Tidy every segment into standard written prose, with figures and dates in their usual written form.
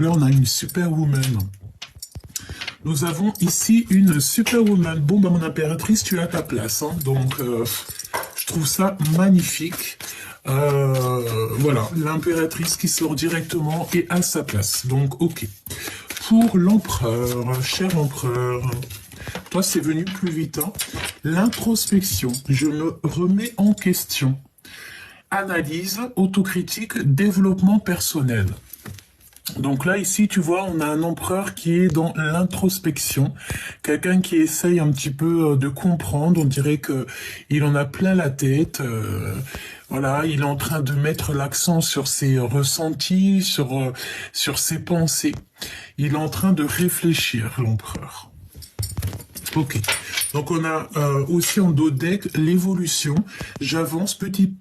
Là, on a une superwoman. Nous avons ici une superwoman. Bon, bah, mon impératrice, tu as ta place. Hein. Donc, je trouve ça magnifique. Voilà, l'impératrice qui sort directement et à sa place. Donc, ok. Pour l'empereur, cher empereur, toi, c'est venu plus vite. Hein. L'introspection, je me remets en question. Analyse, autocritique, développement personnel. Donc là, ici, tu vois, on a un empereur qui est dans l'introspection, quelqu'un qui essaye un petit peu de comprendre, on dirait que il en a plein la tête, voilà, il est en train de mettre l'accent sur ses ressentis, sur ses pensées. Il est en train de réfléchir, l'empereur. Ok. Donc on a aussi en dos de deck l'évolution. J'avance petit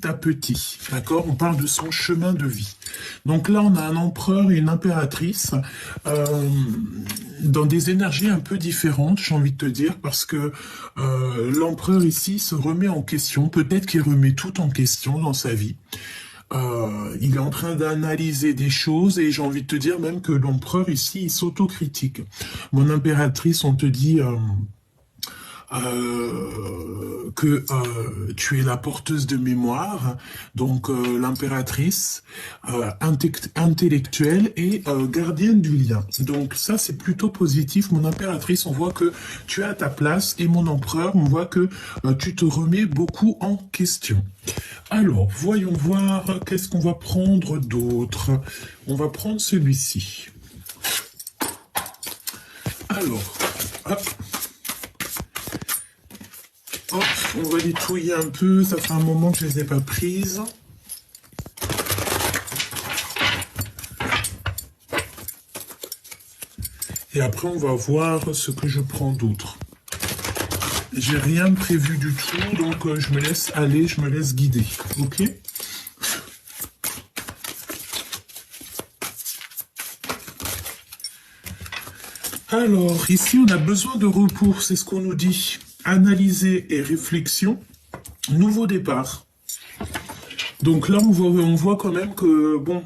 à petit. D'accord. On parle de son chemin de vie. Donc là on a un empereur et une impératrice dans des énergies un peu différentes, j'ai envie de te dire, parce que l'empereur ici se remet en question. Peut-être qu'il remet tout en question dans sa vie. Il est en train d'analyser des choses et j'ai envie de te dire même que l'empereur ici il s'autocritique. Mon impératrice, on te dit que tu es la porteuse de mémoire, donc l'impératrice intellectuelle et gardienne du lien. Donc ça c'est plutôt positif. Mon impératrice, on voit que tu es à ta place et mon empereur, on voit que tu te remets beaucoup en question. Alors, voyons voir qu'est-ce qu'on va prendre d'autre. On va prendre celui-ci. Alors, hop. Hop, on va les touiller un peu, ça fait un moment que je les ai pas prises. Et après, on va voir ce que je prends d'autre. J'ai rien prévu du tout, donc je me laisse aller, je me laisse guider. Ok ? Alors, ici, on a besoin de repos, c'est ce qu'on nous dit. Analyser et réflexion, nouveau départ. Donc là, on voit quand même que, bon,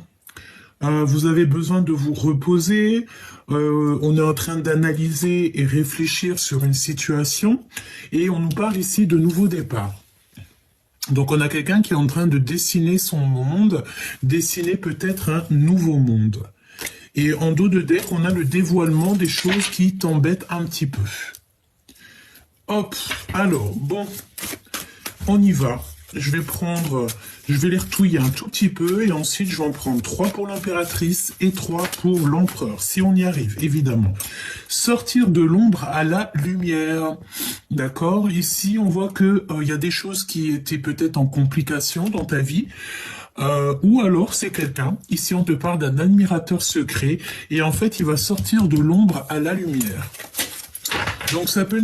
vous avez besoin de vous reposer. On est en train d'analyser et réfléchir sur une situation. Et on nous parle ici de nouveau départ. Donc on a quelqu'un qui est en train de dessiner son monde, dessiner peut-être un nouveau monde. Et en dos de deck, on a le dévoilement des choses qui t'embêtent un petit peu. Hop, alors, bon, on y va. Je vais les retouiller un tout petit peu et ensuite je vais en prendre 3 pour l'impératrice et 3 pour l'empereur, si on y arrive, évidemment. Sortir de l'ombre à la lumière, d'accord? Ici, on voit que il y a des choses qui étaient peut-être en complication dans ta vie, ou alors c'est quelqu'un, ici on te parle d'un admirateur secret, et en fait il va sortir de l'ombre à la lumière. Donc ça peut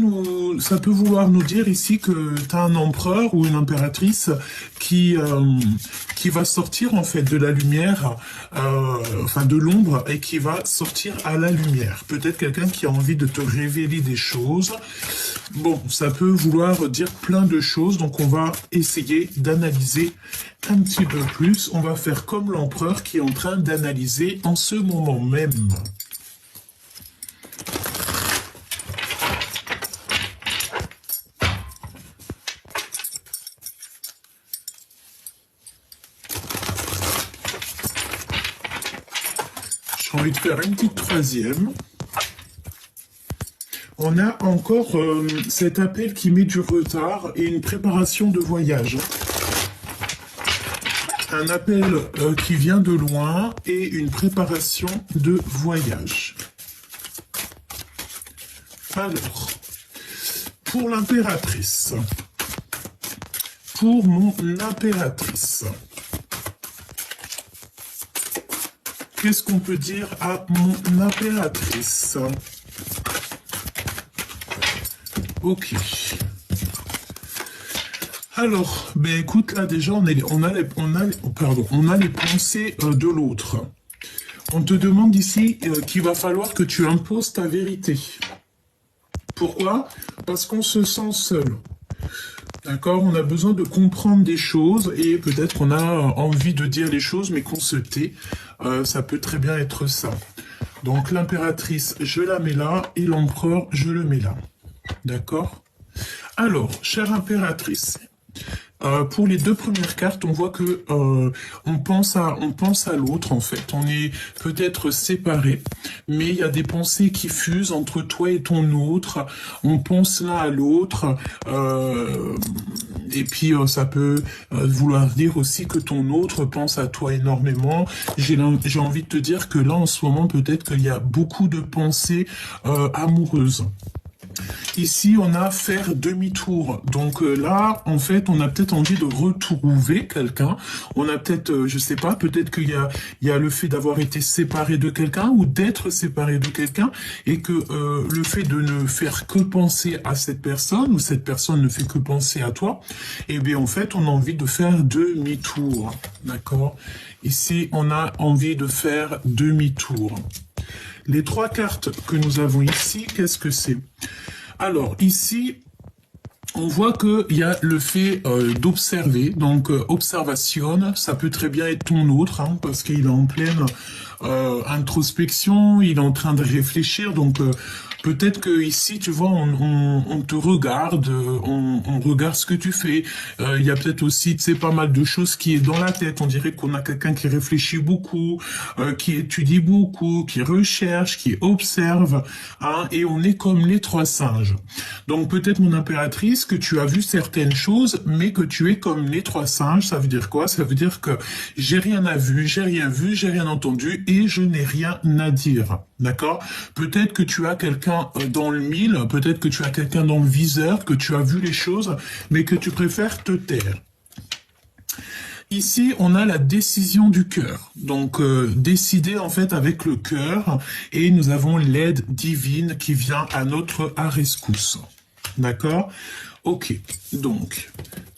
vouloir nous dire ici que tu as un empereur ou une impératrice qui va sortir en fait de la lumière, enfin de l'ombre, et qui va sortir à la lumière. Peut-être quelqu'un qui a envie de te révéler des choses. Bon, ça peut vouloir dire plein de choses, donc on va essayer d'analyser un petit peu plus. On va faire comme l'empereur qui est en train d'analyser en ce moment même. J'ai envie de faire une petite troisième. On a encore cet appel qui met du retard et une préparation de voyage. Un appel qui vient de loin et une préparation de voyage. Alors, pour l'impératrice, pour mon impératrice, qu'est-ce qu'on peut dire à mon impératrice? Ok. Alors, ben écoute, là déjà, on a les pensées de l'autre. On te demande ici qu'il va falloir que tu imposes ta vérité. Pourquoi? Parce qu'on se sent seul. D'accord? On a besoin de comprendre des choses et peut-être qu'on a envie de dire les choses mais qu'on se tait. ça peut très bien être ça. Donc l'impératrice, je la mets là, et l'empereur, je le mets là. D'accord? Alors, chère impératrice, pour les deux premières cartes, on voit que on pense à l'autre en fait. On est peut-être séparés, mais il y a des pensées qui fusent entre toi et ton autre. On pense l'un à l'autre, et puis ça peut vouloir dire aussi que ton autre pense à toi énormément. J'ai envie de te dire que là, en ce moment, peut-être qu'il y a beaucoup de pensées amoureuses. Ici, on a faire demi-tour. Donc là, en fait, on a peut-être envie de retrouver quelqu'un. On a peut-être, je sais pas, peut-être qu'il y a le fait d'avoir été séparé de quelqu'un ou d'être séparé de quelqu'un et que le fait de ne faire que penser à cette personne ou cette personne ne fait que penser à toi, eh bien, en fait, on a envie de faire demi-tour. D'accord? Ici, on a envie de faire demi-tour. Les trois cartes que nous avons ici, qu'est-ce que c'est? Alors, ici, on voit qu'il y a le fait d'observer. Donc, observation, ça peut très bien être ton autre, hein, parce qu'il est en pleine introspection, il est en train de réfléchir. Donc, peut-être que ici, tu vois, on te regarde, on regarde ce que tu fais. Il y a peut-être aussi, tu sais, pas mal de choses qui est dans la tête. On dirait qu'on a quelqu'un qui réfléchit beaucoup, qui étudie beaucoup, qui recherche, qui observe, hein, et on est comme les trois singes. Donc peut-être, mon impératrice, que tu as vu certaines choses, mais que tu es comme les trois singes. Ça veut dire quoi? Ça veut dire que j'ai rien vu, j'ai rien entendu, et je n'ai rien à dire. D'accord? Peut-être que tu as quelqu'un dans le mille, peut-être que tu as quelqu'un dans le viseur, que tu as vu les choses, mais que tu préfères te taire. Ici, on a la décision du cœur. Donc, décider en fait avec le cœur, et nous avons l'aide divine qui vient à notre rescousse. D'accord? Ok, donc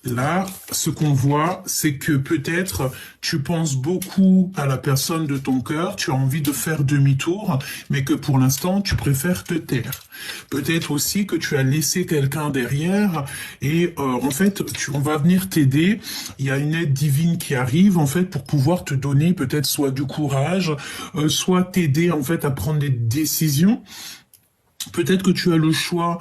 là, ce qu'on voit, c'est que peut-être tu penses beaucoup à la personne de ton cœur, tu as envie de faire demi-tour, mais que pour l'instant, tu préfères te taire. Peut-être aussi que tu as laissé quelqu'un derrière et en fait, on va venir t'aider. Il y a une aide divine qui arrive en fait pour pouvoir te donner peut-être soit du courage, soit t'aider en fait à prendre des décisions. Peut-être que tu as le choix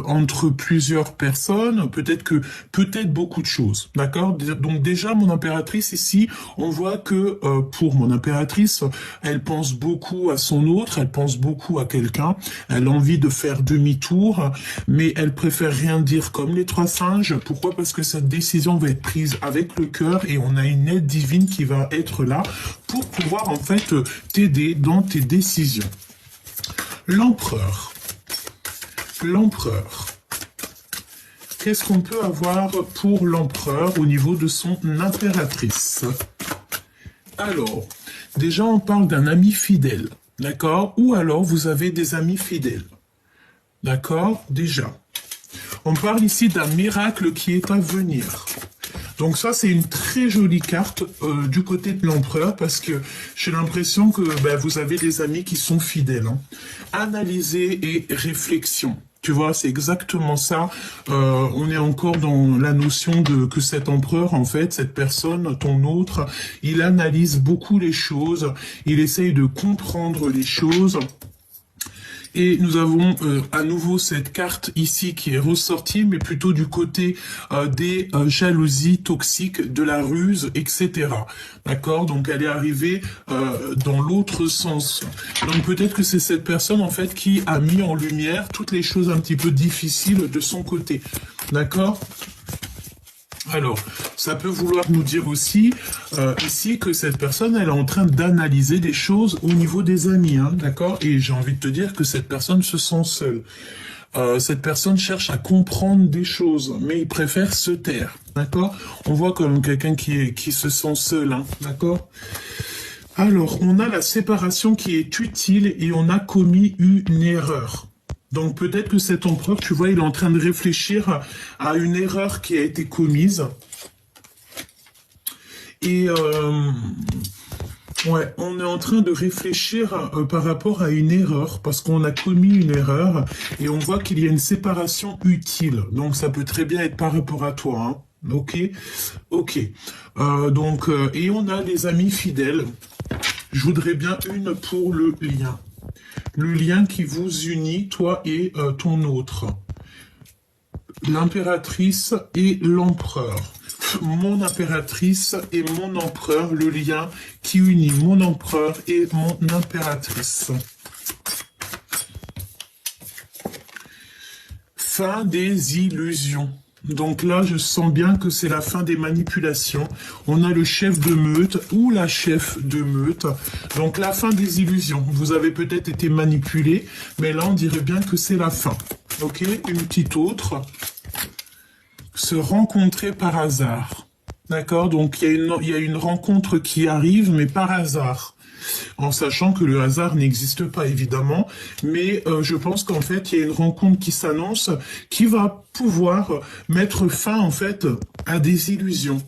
entre plusieurs personnes, peut-être beaucoup de choses, d'accord? Donc déjà, mon impératrice ici, on voit que pour mon impératrice, elle pense beaucoup à son autre, elle pense beaucoup à quelqu'un, elle a envie de faire demi-tour, mais elle préfère rien dire comme les trois singes. Pourquoi? Parce que cette décision va être prise avec le cœur et on a une aide divine qui va être là pour pouvoir en fait t'aider dans tes décisions. L'empereur. L'empereur. Qu'est-ce qu'on peut avoir pour l'empereur au niveau de son impératrice? Alors, déjà on parle d'un ami fidèle, d'accord? Ou alors vous avez des amis fidèles, d'accord? Déjà. On parle ici d'un miracle qui est à venir. Donc ça, c'est une très jolie carte du côté de l'empereur parce que j'ai l'impression que vous avez des amis qui sont fidèles. Hein. Analyser et réflexion. Tu vois, c'est exactement ça. On est encore dans la notion de que cet empereur, en fait, cette personne, ton autre, il analyse beaucoup les choses, il essaye de comprendre les choses. Et nous avons à nouveau cette carte ici qui est ressortie, mais plutôt du côté des jalousies toxiques, de la ruse, etc. D'accord? Donc elle est arrivée dans l'autre sens. Donc peut-être que c'est cette personne en fait qui a mis en lumière toutes les choses un petit peu difficiles de son côté. D'accord? Alors, ça peut vouloir nous dire aussi ici que cette personne, elle est en train d'analyser des choses au niveau des amis, hein, d'accord? Et j'ai envie de te dire que cette personne se sent seule. Cette personne cherche à comprendre des choses, mais il préfère se taire, d'accord? On voit comme quelqu'un qui se sent seul, hein, d'accord? Alors, on a la séparation qui est utile et on a commis une erreur. Donc peut-être que cet empereur, tu vois, il est en train de réfléchir à une erreur qui a été commise. Et ouais, on est en train de réfléchir par rapport à une erreur, parce qu'on a commis une erreur, et on voit qu'il y a une séparation utile. Donc ça peut très bien être par rapport à toi, hein. Ok, ok. Et on a les amis fidèles. Je voudrais bien une pour le lien. Le lien qui vous unit, toi et ton autre. L'impératrice et l'empereur. Mon impératrice et mon empereur, le lien qui unit mon empereur et mon impératrice. Fin des illusions. Donc là, je sens bien que c'est la fin des manipulations. On a le chef de meute ou la chef de meute. Donc la fin des illusions. Vous avez peut-être été manipulé, mais là, on dirait bien que c'est la fin. Ok, une petite autre. Se rencontrer par hasard. D'accord, donc il y a une rencontre qui arrive, mais par hasard. En sachant que le hasard n'existe pas, évidemment, mais je pense qu'en fait, il y a une rencontre qui s'annonce qui va pouvoir mettre fin, en fait, à des illusions.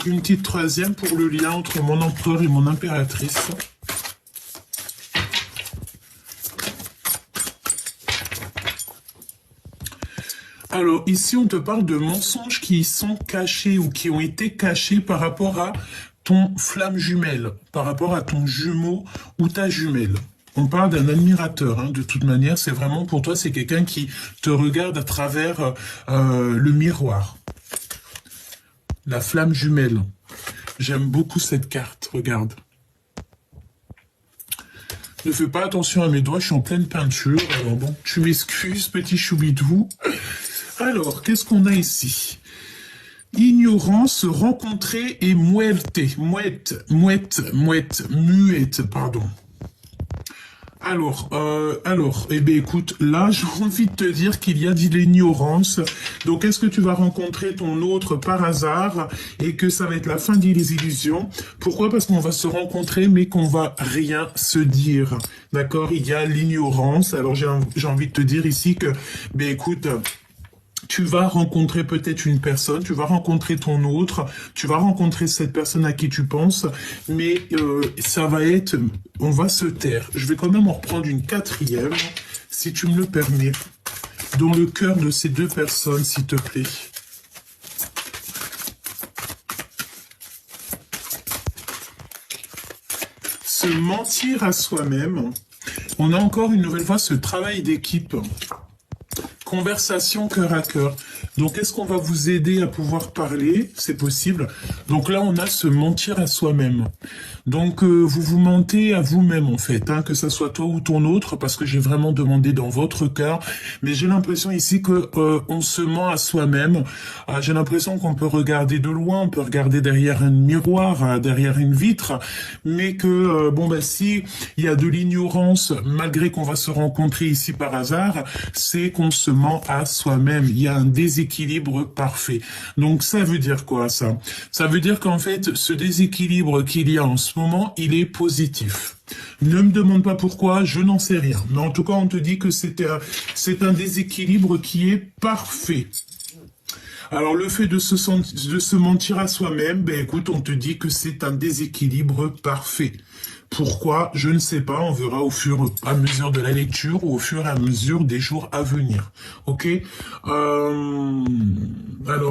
Une petite troisième pour le lien entre mon empereur et mon impératrice. Alors, ici, on te parle de mensonges qui sont cachés ou qui ont été cachés par rapport à ton flamme jumelle, par rapport à ton jumeau ou ta jumelle. On parle d'un admirateur, hein, de toute manière, c'est vraiment pour toi, c'est quelqu'un qui te regarde à travers le miroir. La flamme jumelle. J'aime beaucoup cette carte, regarde. Ne fais pas attention à mes doigts, je suis en pleine peinture. Alors bon, tu m'excuses, petit choubidou. Alors, qu'est-ce qu'on a ici? Ignorance, rencontrer et muerte, pardon. Alors, eh bien écoute, là, j'ai envie de te dire qu'il y a de l'ignorance. Donc, est-ce que tu vas rencontrer ton autre par hasard et que ça va être la fin des illusions? Pourquoi? Parce qu'on va se rencontrer, mais qu'on va rien se dire. D'accord? Il y a l'ignorance. Alors, j'ai envie de te dire ici que, ben écoute, tu vas rencontrer peut-être une personne, tu vas rencontrer ton autre, tu vas rencontrer cette personne à qui tu penses, mais ça va être, on va se taire. Je vais quand même en reprendre une quatrième, si tu me le permets, dans le cœur de ces deux personnes, s'il te plaît. Se mentir à soi-même. On a encore une nouvelle fois ce travail d'équipe. Conversation cœur à cœur. Donc, est-ce qu'on va vous aider à pouvoir parler? C'est possible. Donc là, on a se mentir à soi-même. Donc, vous vous mentez à vous-même, en fait, hein, que ça soit toi ou ton autre, parce que j'ai vraiment demandé dans votre cœur. Mais j'ai l'impression ici que on se ment à soi-même. J'ai l'impression qu'on peut regarder de loin, on peut regarder derrière un miroir, derrière une vitre, mais que, si il y a de l'ignorance, malgré qu'on va se rencontrer ici par hasard, c'est qu'on se ment à soi-même. Il y a un déséquilibre parfait. Donc, ça veut dire quoi, ça? Ça veut dire qu'en fait, ce déséquilibre qu'il y a en ce moment, il est positif. Ne me demande pas pourquoi, je n'en sais rien. Mais en tout cas, on te dit que c'est un déséquilibre qui est parfait. Alors, le fait de se mentir à soi-même, ben écoute, on te dit que c'est un déséquilibre parfait. Pourquoi? Je ne sais pas, on verra au fur et à mesure de la lecture ou au fur et à mesure des jours à venir. Ok? Alors,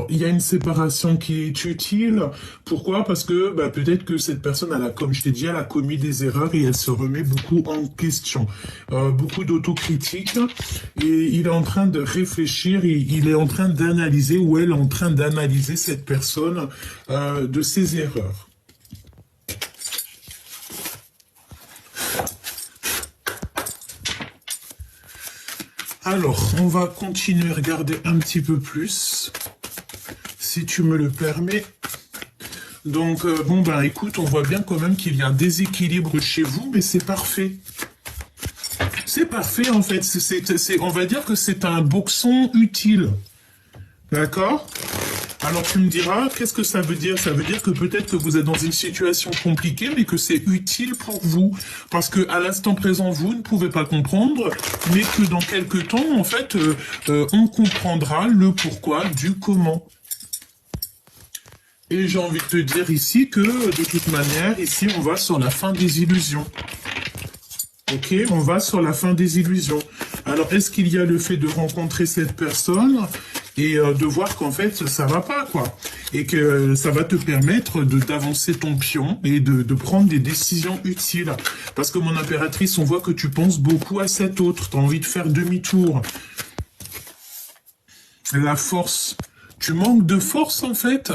il y a une séparation qui est utile. Pourquoi? Parce que peut-être que cette personne, comme je t'ai dit, elle a commis des erreurs et elle se remet beaucoup en question. Beaucoup d'autocritique. Et il est en train de réfléchir, il est en train d'analyser, ou elle est en train d'analyser cette personne de ses erreurs. Alors, on va continuer à regarder un petit peu plus, si tu me le permets. Donc, écoute, on voit bien quand même qu'il y a un déséquilibre chez vous, mais c'est parfait. C'est parfait, en fait. On va dire que c'est un boxon utile. D'accord? Alors tu me diras, qu'est-ce que ça veut dire? Ça veut dire que peut-être que vous êtes dans une situation compliquée, mais que c'est utile pour vous. Parce que à l'instant présent, vous ne pouvez pas comprendre, mais que dans quelques temps, en fait, on comprendra le pourquoi du comment. Et j'ai envie de te dire ici que, de toute manière, ici, on va sur la fin des illusions. Ok, on va sur la fin des illusions. Alors, est-ce qu'il y a le fait de rencontrer cette personne et de voir qu'en fait, ça va pas, quoi. Et que ça va te permettre d'avancer ton pion et de prendre des décisions utiles. Parce que mon impératrice, on voit que tu penses beaucoup à cet autre. Tu as envie de faire demi-tour. La force. Tu manques de force, en fait.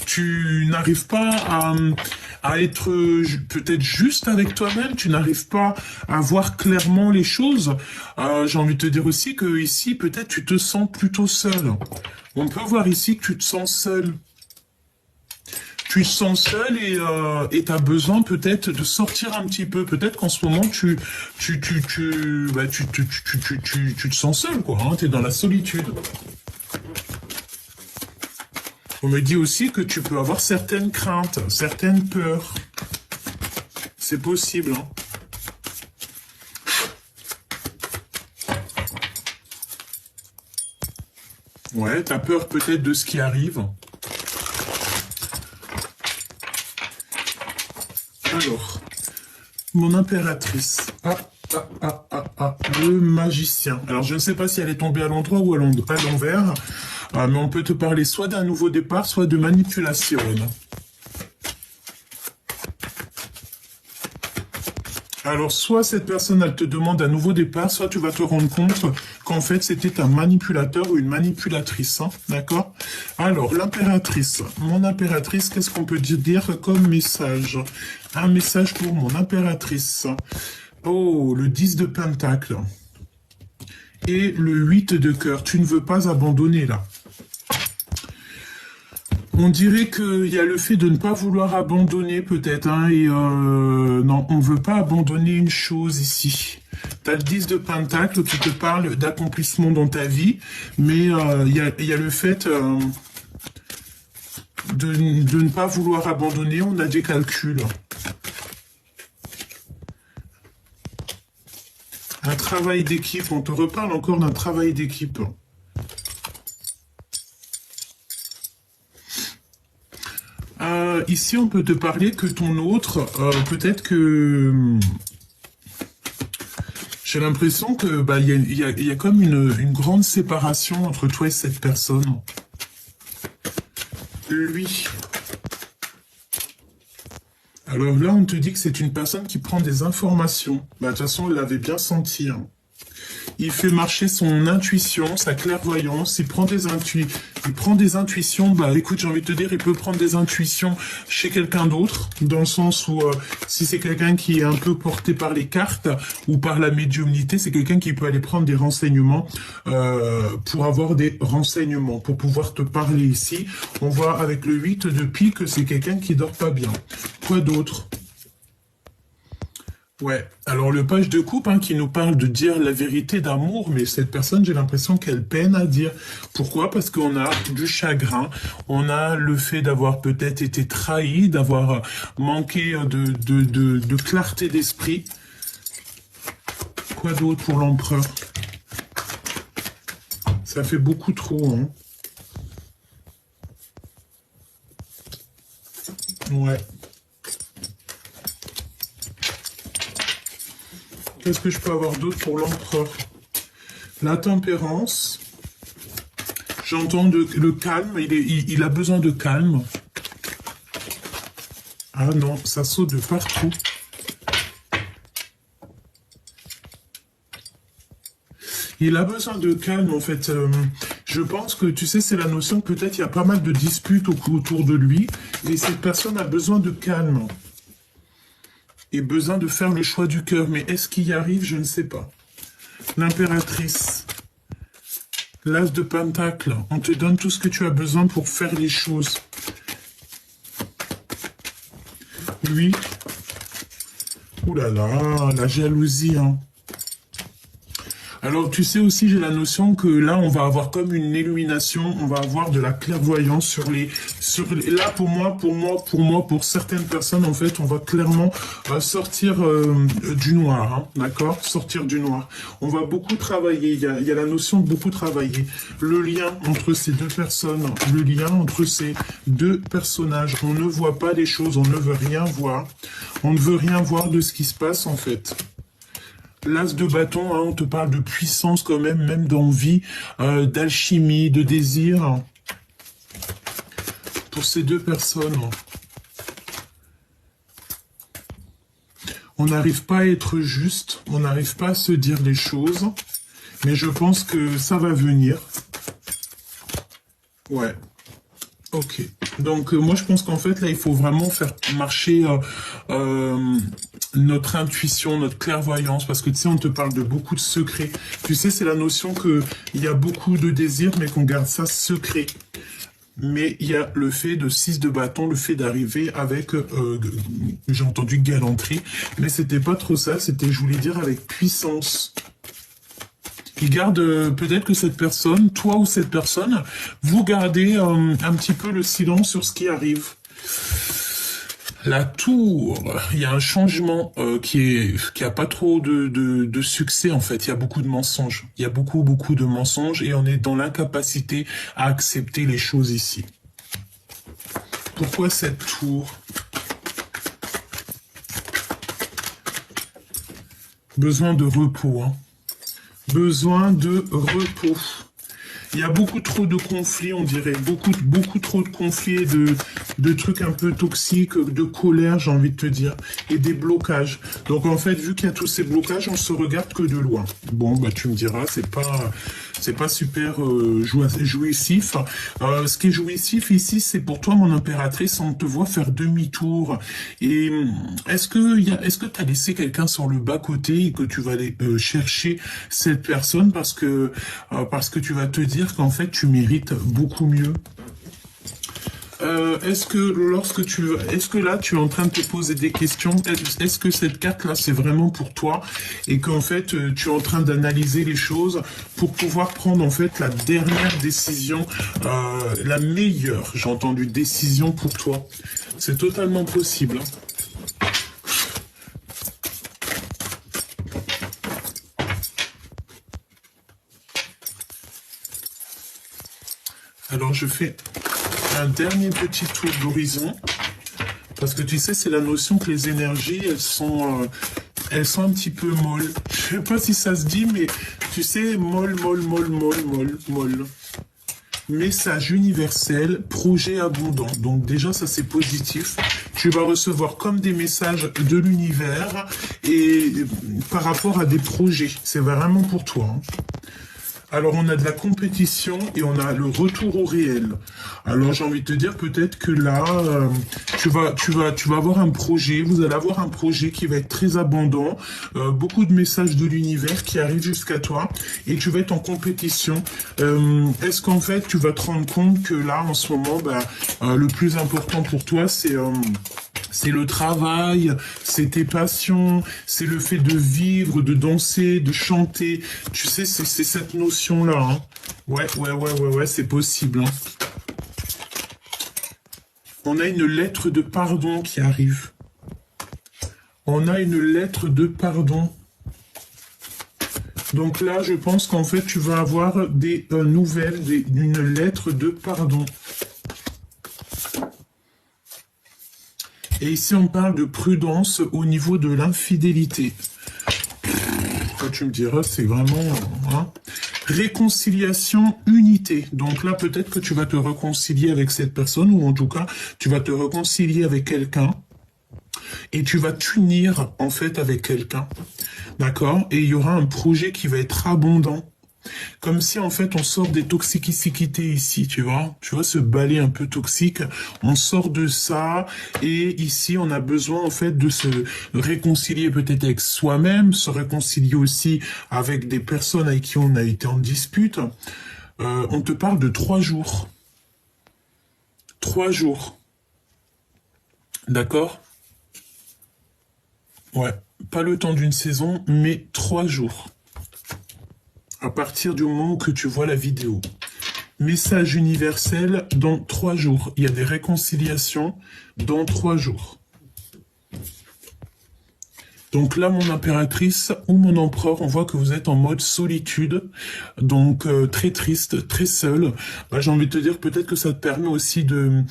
Tu n'arrives pas à être peut-être juste avec toi-même. Tu n'arrives pas à voir clairement les choses. J'ai envie de te dire aussi que ici, peut-être, tu te sens plutôt seul. On peut voir ici que tu te sens seul. Tu te sens seul et tu as besoin peut-être de sortir un petit peu. Peut-être qu'en ce moment, tu te sens seul, quoi. Hein, tu es dans la solitude. On me dit aussi que tu peux avoir certaines craintes, certaines peurs. C'est possible, hein. Ouais, t'as peur peut-être de ce qui arrive. Alors, mon impératrice. Le magicien. Alors, je ne sais pas si elle est tombée à l'endroit ou à l'envers. Mais on peut te parler soit d'un nouveau départ, soit de manipulation. Alors, soit cette personne, elle te demande un nouveau départ, soit tu vas te rendre compte qu'en fait, c'était un manipulateur ou une manipulatrice. Hein, d'accord? Alors, l'impératrice. Mon impératrice, qu'est-ce qu'on peut dire comme message? Un message pour mon impératrice. Oh, le 10 de pentacle. Et le 8 de cœur. Tu ne veux pas abandonner, là. On dirait qu'il y a le fait de ne pas vouloir abandonner, peut-être. Hein, et non, on ne veut pas abandonner une chose ici. Tu as le 10 de pentacle qui te parle d'accomplissement dans ta vie. Mais il y a le fait de ne pas vouloir abandonner. On a des calculs. Un travail d'équipe. On te reparle encore d'un travail d'équipe. Ici, on peut te parler que ton autre, peut-être que j'ai l'impression que il y a comme une grande séparation entre toi et cette personne. Lui. Alors là, on te dit que c'est une personne qui prend des informations. De toute façon, elle l'avait bien senti. Hein. Il fait marcher son intuition, sa clairvoyance, il prend des intuitions, écoute, j'ai envie de te dire, il peut prendre des intuitions chez quelqu'un d'autre, dans le sens où, si c'est quelqu'un qui est un peu porté par les cartes, ou par la médiumnité, c'est quelqu'un qui peut aller prendre des renseignements, pour avoir des renseignements, pour pouvoir te parler ici. On voit avec le 8 de pique que c'est quelqu'un qui dort pas bien. Quoi d'autre ? Ouais, alors le page de coupe qui nous parle de dire la vérité d'amour, mais cette personne, j'ai l'impression qu'elle peine à dire. Pourquoi? Parce qu'on a du chagrin, on a le fait d'avoir peut-être été trahi, d'avoir manqué de clarté d'esprit. Quoi d'autre pour l'empereur? Ça fait beaucoup trop, hein. Ouais. Qu'est-ce que je peux avoir d'autre pour l'empereur? La tempérance. J'entends le calme. Il a besoin de calme. Ah non, ça saute de partout. Il a besoin de calme, en fait. Je pense que, tu sais, c'est la notion que peut-être il y a pas mal de disputes autour de lui. Et cette personne a besoin de calme. Et besoin de faire le choix du cœur. Mais est-ce qu'il y arrive? Je ne sais pas. L'impératrice. L'as de pentacle. On te donne tout ce que tu as besoin pour faire les choses. Lui. Ouh là là, la jalousie, hein. Alors, tu sais aussi, j'ai la notion que là, on va avoir comme une illumination, on va avoir de la clairvoyance sur les... Là, pour certaines personnes, en fait, on va clairement sortir du noir, hein, d'accord? Sortir du noir. On va beaucoup travailler, il y a la notion de beaucoup travailler. Le lien entre ces deux personnes, le lien entre ces deux personnages. On ne voit pas les choses, on ne veut rien voir. On ne veut rien voir de ce qui se passe, en fait. l'as de bâton, hein, on te parle de puissance quand même, même d'envie, d'alchimie, de désir. Pour ces deux personnes, on n'arrive pas à être juste, on n'arrive pas à se dire les choses, mais je pense que ça va venir. Ouais. Ok. Donc moi je pense qu'en fait là il faut vraiment faire marcher notre intuition, notre clairvoyance, parce que tu sais on te parle de beaucoup de secrets. Tu sais c'est la notion que il y a beaucoup de désirs mais qu'on garde ça secret. Mais il y a le fait de 6 de bâton, le fait d'arriver avec, j'ai entendu galanterie, mais c'était pas trop ça, c'était, je voulais dire, avec puissance. Il garde, peut-être que cette personne, toi ou cette personne, vous gardez un petit peu le silence sur ce qui arrive. La tour, il y a un changement qui a pas trop de succès en fait. Il y a beaucoup de mensonges. Il y a beaucoup de mensonges et on est dans l'incapacité à accepter les choses ici. Pourquoi cette tour? Besoin de repos, hein. Besoin de repos. Il y a beaucoup trop de conflits, on dirait. Beaucoup trop de conflits, de trucs un peu toxiques, de colère, j'ai envie de te dire. Et des blocages. Donc en fait, vu qu'il y a tous ces blocages, on se regarde que de loin. Bon, bah tu me diras, c'est pas super jouissif. Ce qui est jouissif ici, c'est pour toi, mon impératrice, on te voit faire demi-tour. Et est-ce que t'as laissé quelqu'un sur le bas-côté et que tu vas aller chercher cette personne parce que tu vas te dire qu'en fait tu mérites beaucoup mieux. Est-ce que là tu es en train de te poser des questions? Est-ce que cette carte là c'est vraiment pour toi et qu'en fait tu es en train d'analyser les choses pour pouvoir prendre en fait la dernière décision, la meilleure, j'ai entendu, décision pour toi? C'est totalement possible. Alors je fais un dernier petit tour d'horizon, parce que tu sais, c'est la notion que les énergies, elles sont un petit peu molles. Je sais pas si ça se dit, mais tu sais, molle. Message universel, projet abondant. Donc déjà, ça c'est positif. Tu vas recevoir comme des messages de l'univers et par rapport à des projets. C'est vraiment pour toi, hein. Alors, on a de la compétition et on a le retour au réel. Alors, j'ai envie de te dire peut-être que là, tu vas avoir un projet, vous allez avoir un projet qui va être très abondant, beaucoup de messages de l'univers qui arrivent jusqu'à toi et tu vas être en compétition. Est-ce qu'en fait, tu vas te rendre compte que là, en ce moment, le plus important pour toi, c'est le travail, c'est tes passions, c'est le fait de vivre, de danser, de chanter. Tu sais, c'est cette notion-là, hein. Ouais, c'est possible, hein. On a une lettre de pardon qui arrive. On a une lettre de pardon. Donc là, je pense qu'en fait, tu vas avoir des nouvelles, une lettre de pardon. Et ici, on parle de prudence au niveau de l'infidélité. Quand tu me diras, c'est vraiment... Hein, réconciliation, unité. Donc là, peut-être que tu vas te réconcilier avec cette personne, ou en tout cas, tu vas te réconcilier avec quelqu'un, et tu vas t'unir, en fait, avec quelqu'un. D'accord? Et il y aura un projet qui va être abondant. Comme si en fait on sort des toxicités ici, tu vois ce balai un peu toxique, on sort de ça et ici on a besoin en fait de se réconcilier peut-être avec soi-même, se réconcilier aussi avec des personnes avec qui on a été en dispute. On te parle de 3 jours. 3 jours. D'accord? Ouais, pas le temps d'une saison, mais 3 jours. À partir du moment où tu vois la vidéo. Message universel dans 3 jours. Il y a des réconciliations dans 3 jours. Donc là, mon impératrice ou mon empereur, on voit que vous êtes en mode solitude, donc très triste, très seul. Bah, j'ai envie de te dire peut-être que ça te permet aussi de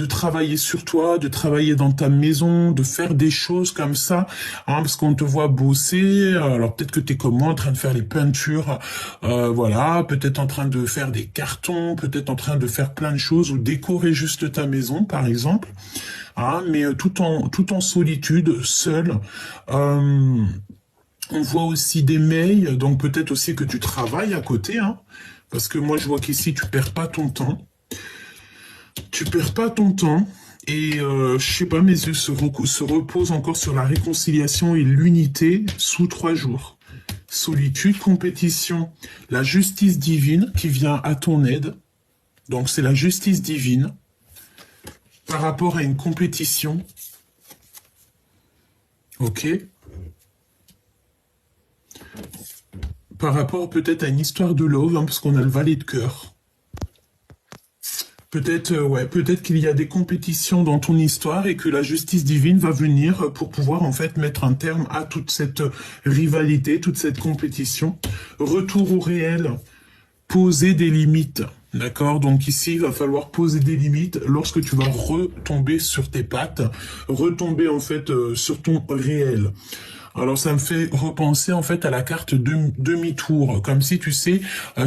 travailler sur toi, de travailler dans ta maison, de faire des choses comme ça, hein, parce qu'on te voit bosser. Alors peut-être que tu es comme moi en train de faire les peintures, voilà, peut-être en train de faire des cartons, peut-être en train de faire plein de choses ou décorer juste ta maison, par exemple. Ah, mais tout en solitude, seul. On voit aussi des mails, donc peut-être aussi que tu travailles à côté, hein, parce que moi je vois qu'ici tu perds pas ton temps. Tu perds pas ton temps. Et je sais pas, mes yeux se reposent encore sur la réconciliation et l'unité sous 3 jours. Solitude, compétition, la justice divine qui vient à ton aide. Donc c'est la justice divine. Par rapport à une compétition, ok. Par rapport peut-être à une histoire de love, hein, parce qu'on a le valet de cœur. Peut-être, ouais, peut-être qu'il y a des compétitions dans ton histoire et que la justice divine va venir pour pouvoir en fait mettre un terme à toute cette rivalité, toute cette compétition. Retour au réel, poser des limites. D'accord, donc ici, il va falloir poser des limites lorsque tu vas retomber sur tes pattes, retomber en fait sur ton réel. Alors ça me fait repenser en fait à la carte demi-tour, comme si tu sais,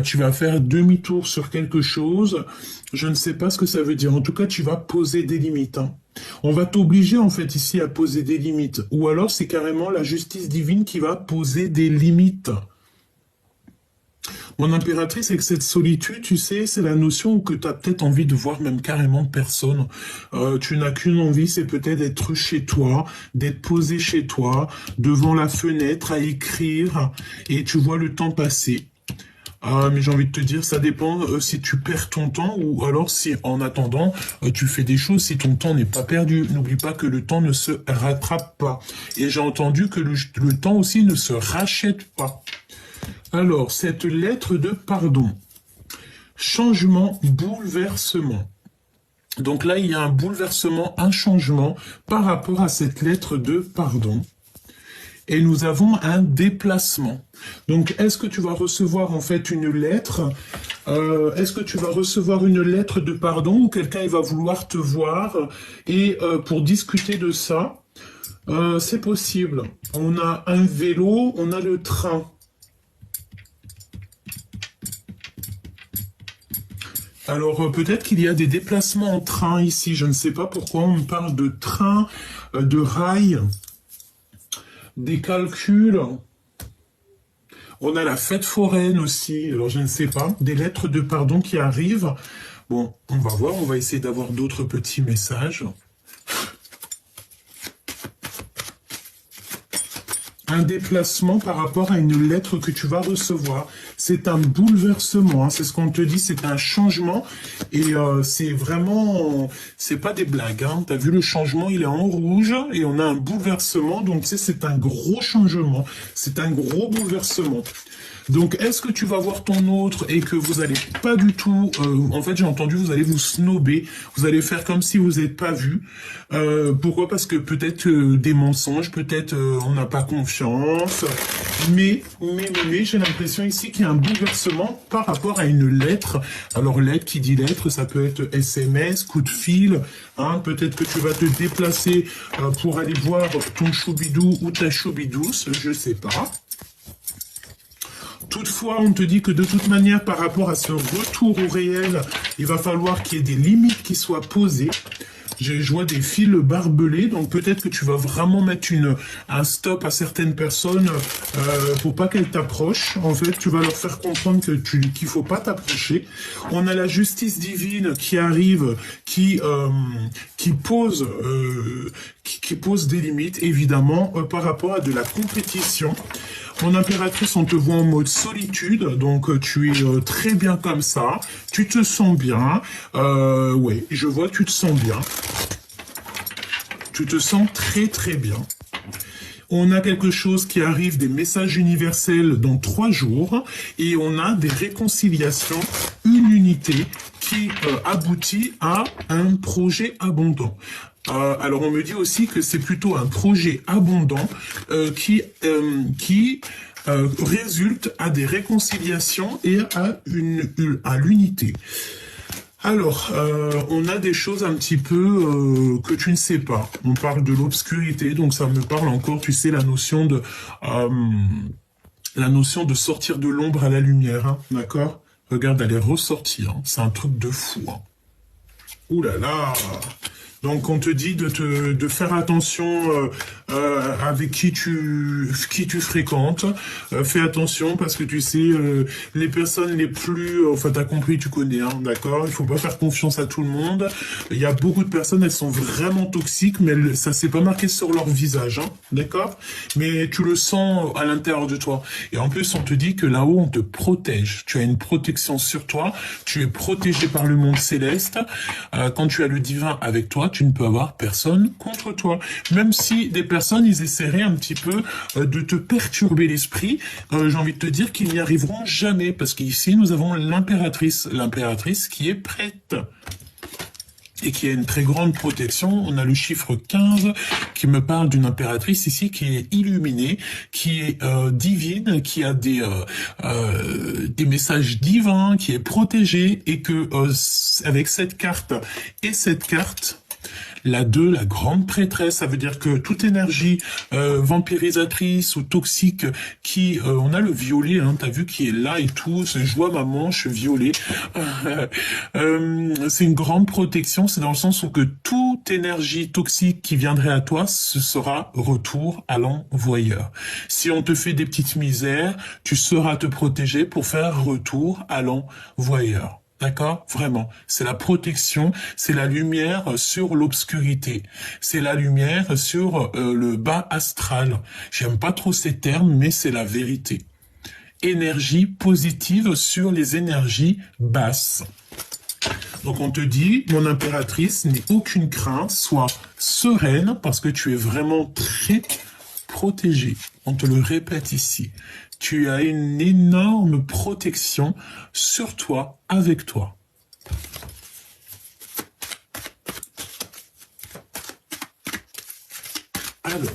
tu vas faire demi-tour sur quelque chose, je ne sais pas ce que ça veut dire, en tout cas tu vas poser des limites. Hein. On va t'obliger en fait ici à poser des limites, ou alors c'est carrément la justice divine qui va poser des limites. Mon impératrice, avec cette solitude, tu sais, c'est la notion que tu as peut-être envie de voir même carrément personne. Tu n'as qu'une envie, c'est peut-être d'être chez toi, d'être posé chez toi, devant la fenêtre, à écrire, et tu vois le temps passer. Mais j'ai envie de te dire, ça dépend si tu perds ton temps ou alors si, en attendant, tu fais des choses si ton temps n'est pas perdu. N'oublie pas que le temps ne se rattrape pas. Et j'ai entendu que le temps aussi ne se rachète pas. Alors, cette lettre de pardon, changement, bouleversement. Donc là, il y a un bouleversement, un changement par rapport à cette lettre de pardon. Et nous avons un déplacement. Donc, est-ce que tu vas recevoir en fait une lettre est-ce que tu vas recevoir une lettre de pardon ou quelqu'un il va vouloir te voir et pour discuter de ça, c'est possible. On a un vélo, on a le train. Alors, peut-être qu'il y a des déplacements en train ici. Je ne sais pas pourquoi on parle de train, de rail, des calculs. On a la fête foraine aussi. Alors, je ne sais pas. Des lettres de pardon qui arrivent. Bon, on va voir. On va essayer d'avoir d'autres petits messages. Un déplacement par rapport à une lettre que tu vas recevoir. C'est un bouleversement, hein, c'est ce qu'on te dit, c'est un changement. Et c'est vraiment, c'est pas des blagues. Hein. Tu as vu le changement, il est en rouge et on a un bouleversement. Donc tu sais, c'est un gros changement, c'est un gros bouleversement. Donc, est-ce que tu vas voir ton autre et que vous allez pas du tout... en fait, j'ai entendu, vous allez vous snober. Vous allez faire comme si vous n'êtes pas vu. Pourquoi? Parce que peut-être des mensonges, peut-être on n'a pas confiance. Mais j'ai l'impression ici qu'il y a un bouleversement par rapport à une lettre. Alors, lettre, qui dit lettre, ça peut être SMS, coup de fil. Hein, peut-être que tu vas te déplacer pour aller voir ton choubidou ou ta choubidouce, je sais pas. Toutefois, on te dit que de toute manière, par rapport à ce retour au réel, il va falloir qu'il y ait des limites qui soient posées. Je vois des fils barbelés, donc peut-être que tu vas vraiment mettre un stop à certaines personnes pour pas qu'elles t'approchent. En fait, tu vas leur faire comprendre qu'il faut pas t'approcher. On a la justice divine qui arrive, qui pose des limites, évidemment, par rapport à de la compétition. Mon impératrice, on te voit en mode solitude, donc tu es très bien comme ça, tu te sens bien, ouais, je vois que tu te sens bien, tu te sens très très bien. On a quelque chose qui arrive, des messages universels dans 3 jours, et on a des réconciliations, une unité qui aboutit à un projet abondant. Alors on me dit aussi que c'est plutôt un projet abondant qui résulte à des réconciliations et à l'unité. Alors, on a des choses un petit peu que tu ne sais pas. On parle de l'obscurité, donc ça me parle encore, tu sais, la notion de sortir de l'ombre à la lumière, hein, d'accord? Regarde, elle est ressortie, hein, c'est un truc de fou. Hein. Ouh là là! Donc on te dit de faire attention avec qui tu fréquentes. Fais attention parce que tu sais les personnes les plus, enfin t'as compris, tu connais, hein, d'accord. Il faut pas faire confiance à tout le monde. Il y a beaucoup de personnes, elles sont vraiment toxiques, mais ça s'est pas marqué sur leur visage, hein, d'accord. Mais tu le sens à l'intérieur de toi. Et en plus on te dit que là-haut on te protège. Tu as une protection sur toi. Tu es protégé par le monde céleste. Quand tu as le divin avec toi, tu ne peux avoir personne contre toi. Même si des personnes, ils essaieraient un petit peu de te perturber l'esprit, j'ai envie de te dire qu'ils n'y arriveront jamais, parce qu'ici, nous avons l'impératrice qui est prête et qui a une très grande protection. On a le chiffre 15 qui me parle d'une impératrice ici qui est illuminée, qui est divine, qui a des messages divins, qui est protégée, et que avec cette carte et cette carte, la 2, la grande prêtresse, ça veut dire que toute énergie vampirisatrice ou toxique qui... on a le violet, hein, t'as vu, qui est là et tout, je vois ma manche violet. C'est une grande protection, c'est dans le sens où que toute énergie toxique qui viendrait à toi, ce sera retour à l'envoyeur. Si on te fait des petites misères, tu sauras te protéger pour faire retour à l'envoyeur. D'accord? Vraiment. C'est la protection, c'est la lumière sur l'obscurité. C'est la lumière sur le bas astral. J'aime pas trop ces termes, mais c'est la vérité. Énergie positive sur les énergies basses. Donc on te dit, mon impératrice, n'aie aucune crainte, sois sereine, parce que tu es vraiment très protégée. On te le répète ici. Tu as une énorme protection sur toi, avec toi. Alors,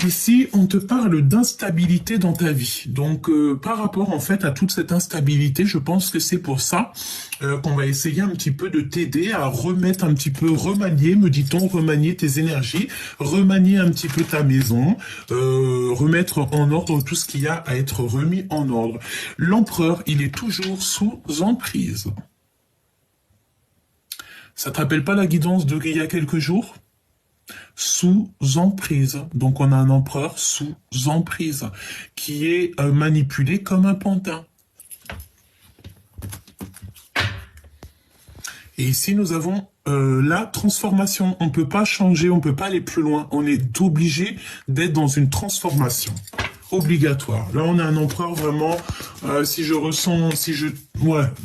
ici, on te parle d'instabilité dans ta vie. Donc, par rapport, en fait, à toute cette instabilité, je pense que c'est pour ça qu'on va essayer un petit peu de t'aider à remettre un petit peu, remanier, me dit-on, remanier tes énergies, remanier un petit peu ta maison, remettre en ordre tout ce qu'il y a à être remis en ordre. L'empereur, il est toujours sous emprise. Ça te rappelle pas la guidance d'il y a quelques jours ? Sous emprise. Donc on a un empereur sous emprise qui est manipulé comme un pantin. Et ici nous avons la transformation. On ne peut pas changer, on ne peut pas aller plus loin. On est obligé d'être dans une transformation. Obligatoire. Là, on a un empereur vraiment, ouais,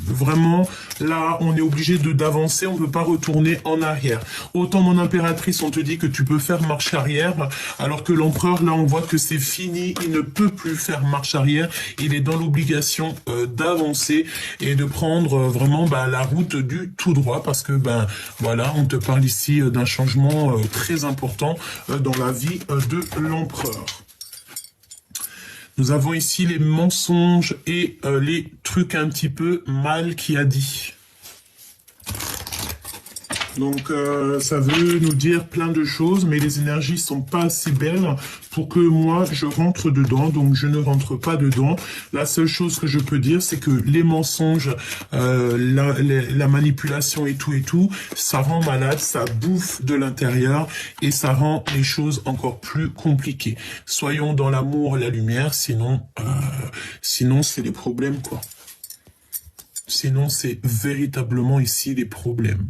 vraiment, là, on est obligé d'avancer, on peut pas retourner en arrière. Autant mon impératrice, on te dit que tu peux faire marche arrière, alors que l'empereur, là, on voit que c'est fini, il ne peut plus faire marche arrière, il est dans l'obligation d'avancer et de prendre vraiment la route du tout droit, parce que, voilà, on te parle ici d'un changement très important dans la vie de l'empereur. Nous avons ici les mensonges et les trucs un petit peu mal qu'il a dit. Donc, ça veut nous dire plein de choses, mais les énergies sont pas assez belles pour que moi, je rentre dedans. Donc, je ne rentre pas dedans. La seule chose que je peux dire, c'est que les mensonges, la manipulation et tout, ça rend malade, ça bouffe de l'intérieur et ça rend les choses encore plus compliquées. Soyons dans l'amour, la lumière, sinon c'est des problèmes, quoi. Sinon, c'est véritablement ici les problèmes.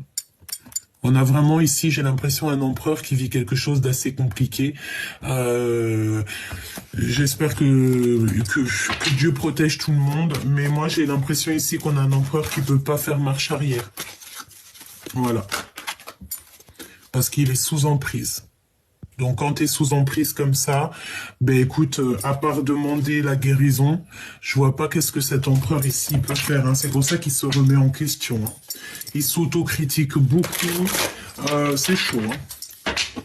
On a vraiment ici, j'ai l'impression, un empereur qui vit quelque chose d'assez compliqué. J'espère que Dieu protège tout le monde, mais moi j'ai l'impression ici qu'on a un empereur qui peut pas faire marche arrière. Voilà. Parce qu'il est sous emprise. Donc quand tu es sous emprise comme ça, ben écoute, à part demander la guérison, je vois pas qu'est-ce que cet empereur ici peut faire. Hein. C'est pour ça qu'il se remet en question. Hein. Il s'autocritique beaucoup. C'est chaud. Hein.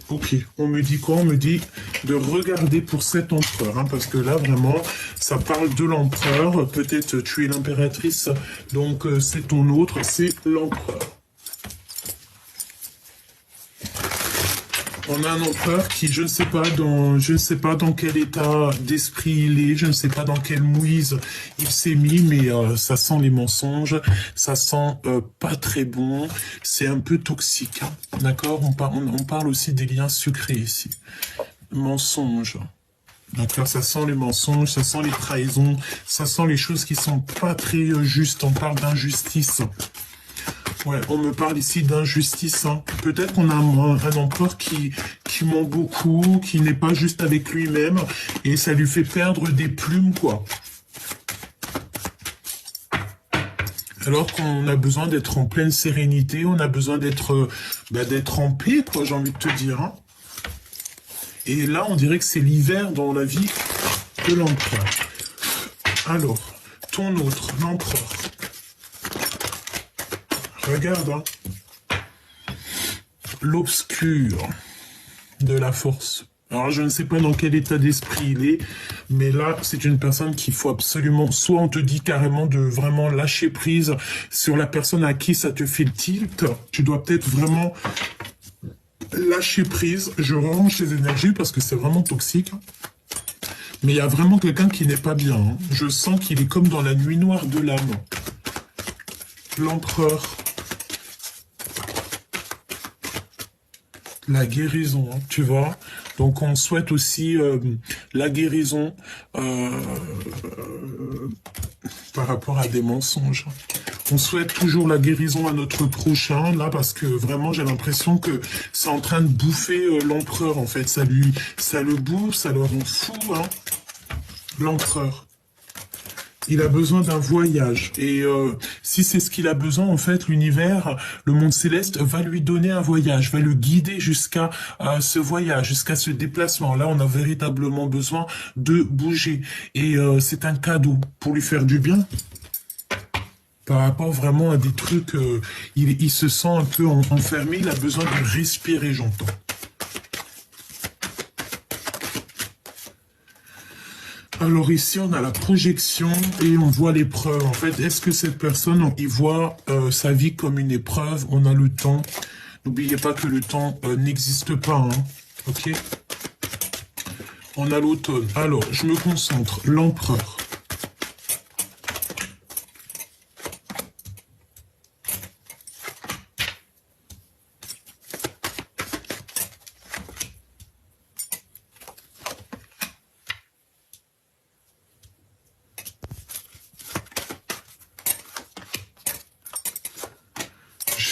Ok, on me dit quoi? On me dit de regarder pour cet empereur, hein, parce que là, vraiment, ça parle de l'empereur. Peut-être tu es l'impératrice, donc c'est ton autre, c'est l'empereur. On a un empereur qui, je ne sais pas dans quel état d'esprit il est, je ne sais pas dans quelle mouise il s'est mis, mais ça sent les mensonges, ça sent pas très bon, c'est un peu toxique, hein, d'accord? On parle aussi des liens secrets ici. Mensonges. D'accord, ça sent les mensonges, ça sent les trahisons, ça sent les choses qui sont pas très justes, on parle d'injustice. Ouais, on me parle ici d'injustice. Hein. Peut-être qu'on a un empereur qui ment beaucoup, qui n'est pas juste avec lui-même, et ça lui fait perdre des plumes, quoi. Alors qu'on a besoin d'être en pleine sérénité, on a besoin d'être en paix, quoi, j'ai envie de te dire. Hein. Et là, on dirait que c'est l'hiver dans la vie de l'empereur. Alors, ton autre, l'empereur. Regarde, hein. L'obscur de la force. Alors, je ne sais pas dans quel état d'esprit il est, mais là, c'est une personne qu'il faut absolument... Soit on te dit carrément de vraiment lâcher prise sur la personne à qui ça te fait tilt. Tu dois peut-être vraiment lâcher prise. Je range les énergies parce que c'est vraiment toxique. Mais il y a vraiment quelqu'un qui n'est pas bien. Hein. Je sens qu'il est comme dans la nuit noire de l'âme. L'empereur. La guérison, hein, tu vois. Donc on souhaite aussi la guérison par rapport à des mensonges. On souhaite toujours la guérison à notre prochain, là, parce que vraiment j'ai l'impression que c'est en train de bouffer l'empereur, en fait. Ça le bouffe, ça le rend fou, hein. L'empereur. Il a besoin d'un voyage. Et si c'est ce qu'il a besoin, en fait, l'univers, le monde céleste va lui donner un voyage, va le guider jusqu'à ce voyage, jusqu'à ce déplacement. Là, on a véritablement besoin de bouger. Et c'est un cadeau pour lui faire du bien. Par rapport vraiment à des trucs, il se sent un peu enfermé, il a besoin de respirer, j'entends. Alors ici, on a la projection et on voit l'épreuve. En fait, est-ce que cette personne, il voit sa vie comme une épreuve? On a le temps. N'oubliez pas que le temps n'existe pas. Hein. Ok. On a l'automne. Alors, je me concentre. L'empereur.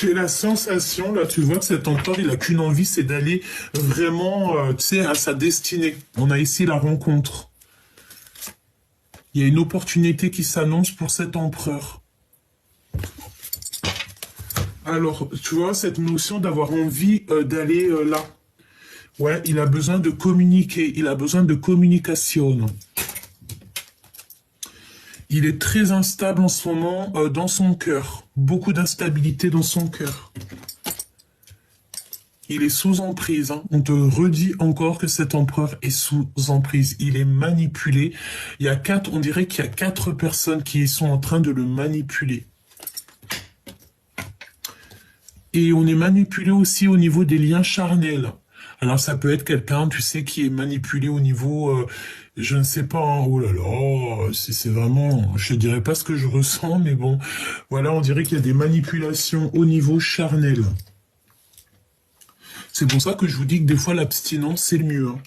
J'ai la sensation, là, tu vois que cet empereur, il a qu'une envie, c'est d'aller vraiment, tu sais, à sa destinée. On a ici la rencontre. Il y a une opportunité qui s'annonce pour cet empereur. Alors, tu vois, cette notion d'avoir envie d'aller là. Ouais, il a besoin de communiquer, il a besoin de communication. Il est très instable en ce moment dans son cœur. Beaucoup d'instabilité dans son cœur. Il est sous emprise. Hein. On te redit encore que cet empereur est sous emprise. Il est manipulé. On dirait qu'il y a 4 personnes qui sont en train de le manipuler. Et on est manipulé aussi au niveau des liens charnels. Alors ça peut être quelqu'un, tu sais, qui est manipulé au niveau, je ne sais pas, hein, oh là là, c'est vraiment, je dirais pas ce que je ressens, mais bon, voilà, on dirait qu'il y a des manipulations au niveau charnel. C'est pour ça que je vous dis que des fois l'abstinence c'est le mieux. Hein.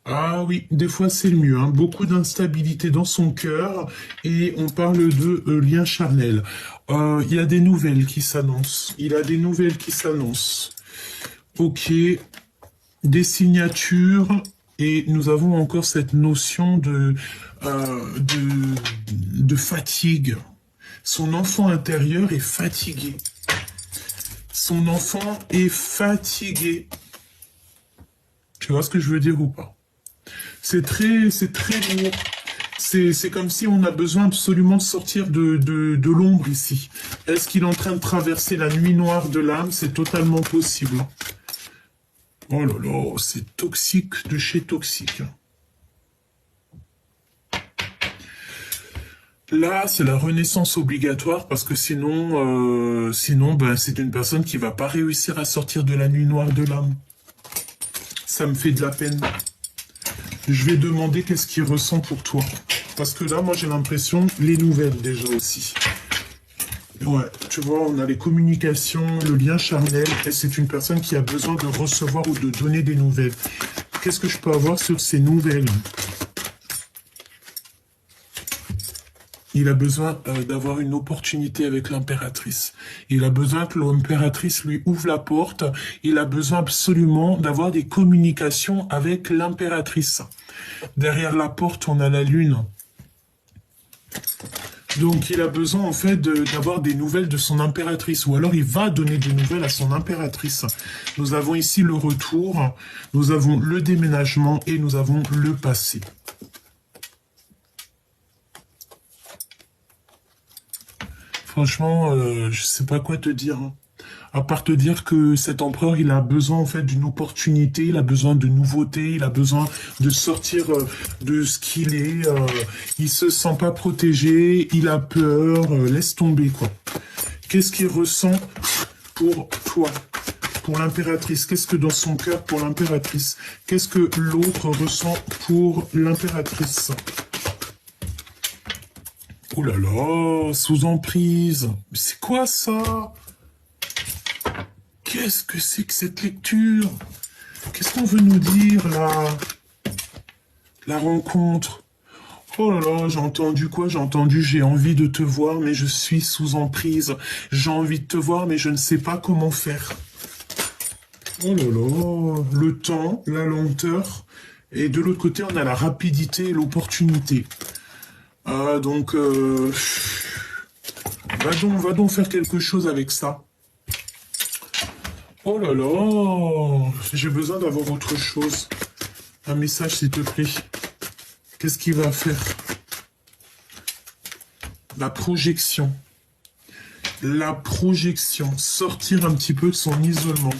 Ah oui, des fois c'est le mieux. Hein. Beaucoup d'instabilité dans son cœur et on parle de lien charnel. Il y a des nouvelles qui s'annoncent. Il a des nouvelles qui s'annoncent. Ok. Des signatures, et nous avons encore cette notion de fatigue. Son enfant intérieur est fatigué. Son enfant est fatigué. Tu vois ce que je veux dire ou pas? C'est très lourd. C'est comme si on a besoin absolument de sortir de l'ombre ici. Est-ce qu'il est en train de traverser la nuit noire de l'âme? C'est totalement possible. Oh là là, c'est toxique de chez toxique. Là, c'est la renaissance obligatoire parce que sinon, ben, c'est une personne qui va pas réussir à sortir de la nuit noire de l'âme. Ça me fait de la peine. Je vais demander qu'est-ce qu'il ressent pour toi. Parce que là, moi, j'ai l'impression, les nouvelles déjà aussi. Ouais, tu vois, on a les communications, le lien charnel, et c'est une personne qui a besoin de recevoir ou de donner des nouvelles. Qu'est-ce que je peux avoir sur ces nouvelles? Il a besoin d'avoir une opportunité avec l'impératrice. Il a besoin que l'impératrice lui ouvre la porte. Il a besoin absolument d'avoir des communications avec l'impératrice. Derrière la porte, on a la lune. Donc il a besoin en fait d'avoir des nouvelles de son impératrice. Ou alors il va donner des nouvelles à son impératrice. Nous avons ici le retour. Nous avons le déménagement et nous avons le passé. Franchement, je sais pas quoi te dire. Hein. À part te dire que cet empereur, il a besoin en fait d'une opportunité, il a besoin de nouveautés, il a besoin de sortir de ce qu'il est. Il se sent pas protégé, il a peur, laisse tomber quoi. Qu'est-ce qu'il ressent pour toi, pour l'impératrice? Qu'est-ce que dans son cœur pour l'impératrice? Qu'est-ce que l'autre ressent pour l'impératrice? Oh là là, sous emprise. Mais c'est quoi ça? Qu'est-ce que c'est que cette lecture? Qu'est-ce qu'on veut nous dire là? La rencontre. Oh là là, j'ai entendu quoi? J'ai entendu j'ai envie de te voir, mais je suis sous emprise. J'ai envie de te voir, mais je ne sais pas comment faire. Oh là là, le temps, la lenteur. Et de l'autre côté, on a la rapidité et l'opportunité. Donc, va donc faire quelque chose avec ça. Oh là là, j'ai besoin d'avoir autre chose. Un message, s'il te plaît. Qu'est-ce qu'il va faire? La projection. La projection. Sortir un petit peu de son isolement.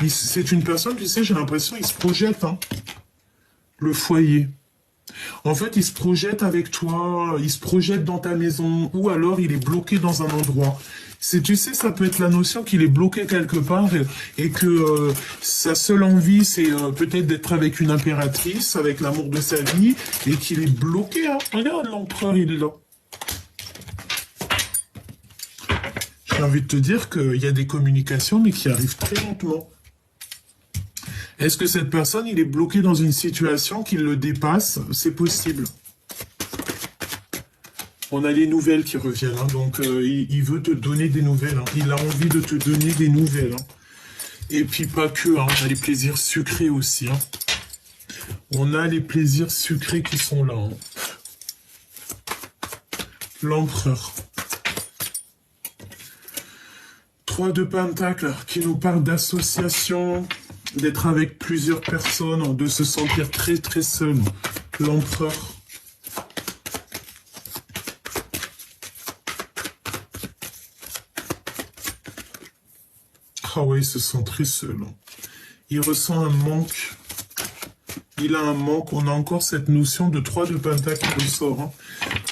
C'est une personne, tu sais, j'ai l'impression, il se projette, hein. Le foyer. En fait, il se projette avec toi, il se projette dans ta maison, ou alors il est bloqué dans un endroit. Tu sais, ça peut être la notion qu'il est bloqué quelque part et que sa seule envie, c'est peut-être d'être avec une impératrice, avec l'amour de sa vie, et qu'il est bloqué. Hein. Regarde, l'empereur, il est là. J'ai envie de te dire qu'il y a des communications, mais qui arrivent très lentement. Est-ce que cette personne, il est bloqué dans une situation qui le dépasse? C'est possible. On a les nouvelles qui reviennent, hein, donc il veut te donner des nouvelles. Hein. Il a envie de te donner des nouvelles. Hein. Et puis pas que, hein, on a les plaisirs sucrés aussi. Hein. On a les plaisirs sucrés qui sont là. Hein. L'empereur. 3 de Pentacles qui nous parle d'association, d'être avec plusieurs personnes, de se sentir très très seul. L'empereur. Ah oui, il se sent très seul. Il ressent un manque. Il a un manque. On a encore cette notion de 3 de Pentacle qui ressort.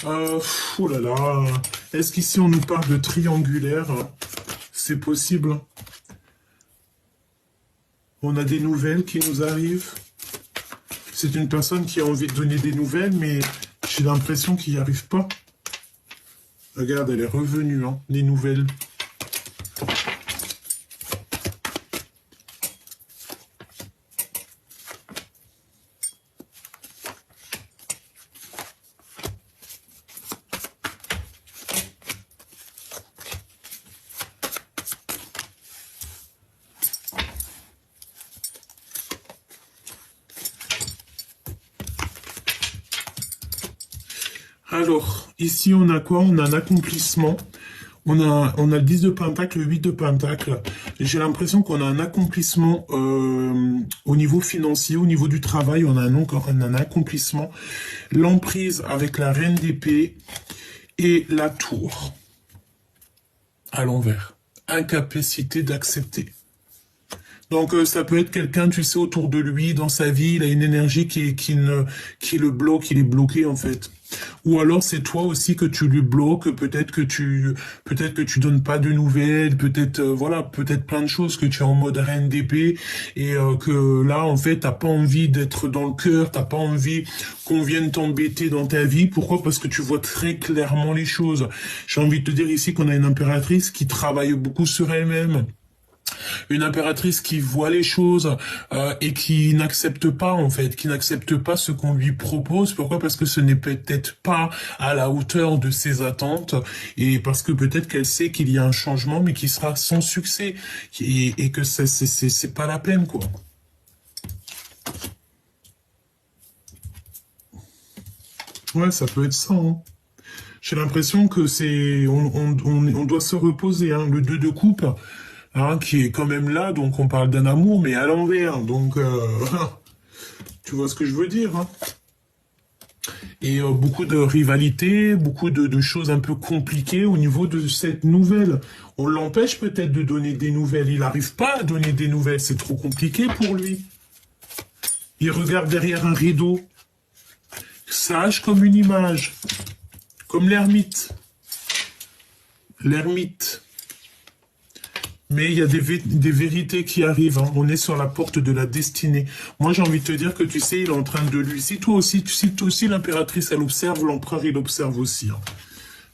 Hein. Oh là là. Est-ce qu'ici on nous parle de triangulaire? C'est possible. On a des nouvelles qui nous arrivent. C'est une personne qui a envie de donner des nouvelles, mais j'ai l'impression qu'il n'y arrive pas. Regarde, elle est revenue, hein, les nouvelles. Alors, ici, on a quoi? On a un accomplissement. On a le 10 de Pentacle, le 8 de Pentacle. J'ai l'impression qu'on a un accomplissement au niveau financier, au niveau du travail, on a un accomplissement. L'emprise avec la reine d'épée et la tour à l'envers. Incapacité d'accepter. Donc ça peut être quelqu'un, tu sais, autour de lui, dans sa vie, il a une énergie qui le bloque, il est bloqué en fait. Ou alors c'est toi aussi que tu lui bloques, peut-être que tu donnes pas de nouvelles, peut-être voilà, peut-être plein de choses que tu es en mode reine d'épée et que là en fait t'as pas envie d'être dans le cœur, t'as pas envie qu'on vienne t'embêter dans ta vie. Pourquoi? Parce que tu vois très clairement les choses. J'ai envie de te dire ici qu'on a une impératrice qui travaille beaucoup sur elle-même. Une impératrice qui voit les choses et qui n'accepte pas en fait, qui n'accepte pas ce qu'on lui propose. Pourquoi? Parce que ce n'est peut-être pas à la hauteur de ses attentes et parce que peut-être qu'elle sait qu'il y a un changement mais qui sera sans succès et que c'est pas la peine quoi. Ouais, ça peut être ça. Hein. J'ai l'impression que on doit se reposer. Hein. Le 2 de coupe. Hein, qui est quand même là, donc on parle d'un amour, mais à l'envers, donc tu vois ce que je veux dire. Hein. Et beaucoup de rivalité, beaucoup de choses un peu compliquées au niveau de cette nouvelle. On l'empêche peut-être de donner des nouvelles, il n'arrive pas à donner des nouvelles, c'est trop compliqué pour lui. Il regarde derrière un rideau, sage comme une image, comme l'ermite. L'ermite. Mais il y a des vérités qui arrivent. Hein. On est sur la porte de la destinée. Moi, j'ai envie de te dire que tu sais, il est en train de lui. Si toi aussi l'impératrice, elle observe, l'empereur, il observe aussi. Hein.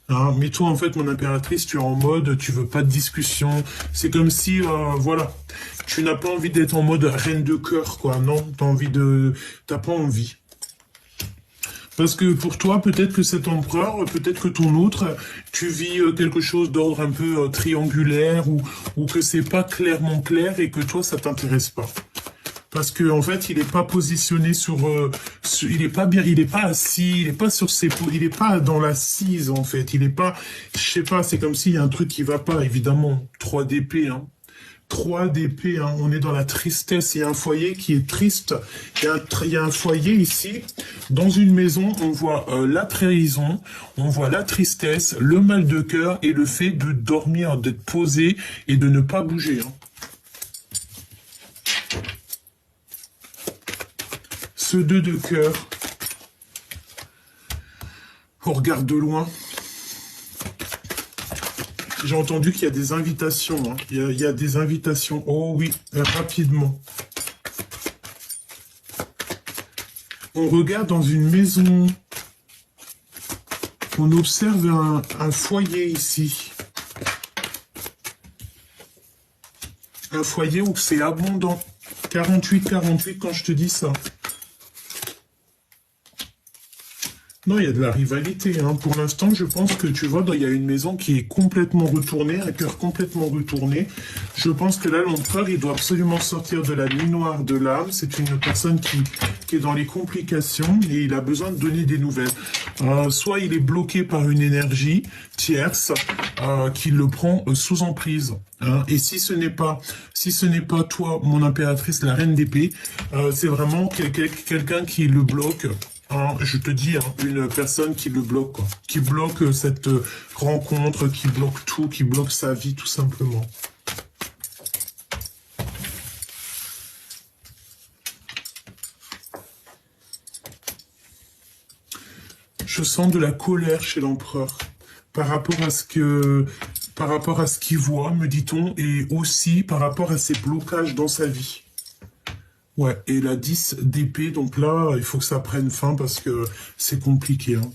Hein, mais toi, en fait, mon impératrice, tu es en mode, tu veux pas de discussion. C'est comme si, voilà, tu n'as pas envie d'être en mode reine de cœur, quoi. Non, t'as pas envie. Parce que pour toi, peut-être que cet empereur, peut-être que ton autre, tu vis quelque chose d'ordre un peu triangulaire ou que c'est pas clairement clair et que toi, ça t'intéresse pas. Parce que en fait, il est pas positionné il est pas bien, il est pas assis, il est pas sur ses, il est pas dans l'assise en fait. Il est pas, je sais pas, c'est comme s'il y a un truc qui va pas. Évidemment, 3 d'épée, hein. 3 d'épée, hein. On est dans la tristesse. Il y a un foyer qui est triste. Il y a un foyer ici. Dans une maison, on voit la trahison, on voit la tristesse, le mal de cœur et le fait de dormir, d'être posé et de ne pas bouger. Hein. Ce 2 de cœur, on regarde de loin. J'ai entendu qu'il y a des invitations. Hein. Il y a des invitations. Oh oui, rapidement. On regarde dans une maison. On observe un foyer ici. Un foyer où c'est abondant. 48 quand je te dis ça. Non, il y a de la rivalité. Hein. Pour l'instant, je pense que, tu vois, il y a une maison qui est complètement retournée, un cœur complètement retourné. Je pense que là, l'empereur, il doit absolument sortir de la nuit noire de l'âme. C'est une personne qui est dans les complications et il a besoin de donner des nouvelles. Soit il est bloqué par une énergie tierce qui le prend sous emprise. Hein. Et si ce n'est pas toi, mon impératrice, la reine d'épée, c'est vraiment quelqu'un qui le bloque. Hein, je te dis, hein, une personne qui le bloque, quoi. Qui bloque cette rencontre, qui bloque tout, qui bloque sa vie, tout simplement. Je sens de la colère chez l'empereur par rapport à ce qu'il voit, me dit-on, et aussi par rapport à ses blocages dans sa vie. Ouais, et la 10 d'épée, donc là, il faut que ça prenne fin parce que c'est compliqué. Hein.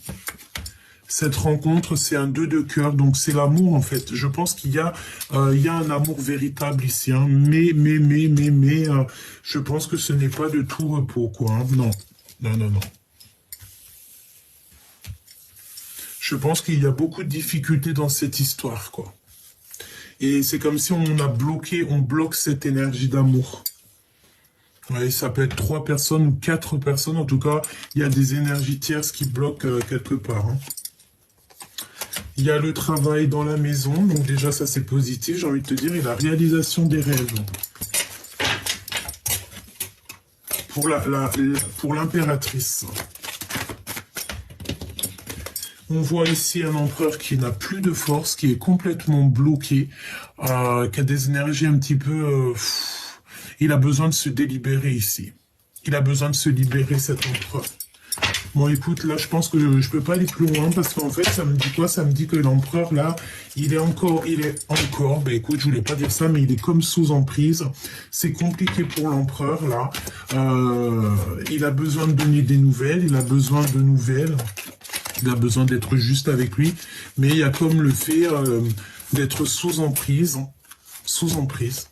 Cette rencontre, c'est un 2 de cœur, donc c'est l'amour en fait. Je pense qu'il y a un amour véritable ici, hein. Mais, je pense que ce n'est pas de tout repos, quoi. Hein. Non. Je pense qu'il y a beaucoup de difficultés dans cette histoire, quoi. Et c'est comme si on bloque cette énergie d'amour. Oui, ça peut être 3 personnes ou 4 personnes. En tout cas, il y a des énergies tierces qui bloquent quelque part. Hein. Il y a le travail dans la maison, donc déjà ça c'est positif, j'ai envie de te dire, et la réalisation des rêves. Pour l'impératrice. On voit ici un empereur qui n'a plus de force, qui est complètement bloqué, qui a des énergies un petit peu... il a besoin de se délibérer ici. Il a besoin de se libérer, cet empereur. Bon, écoute, là, je pense que je peux pas aller plus loin, parce qu'en fait, ça me dit quoi? Ça me dit que l'empereur, là, il est encore, ben écoute, je voulais pas dire ça, mais il est comme sous emprise. C'est compliqué pour l'empereur, là. Il a besoin de donner des nouvelles, il a besoin de nouvelles. Il a besoin d'être juste avec lui, mais il y a comme le fait d'être sous emprise. Sous emprise.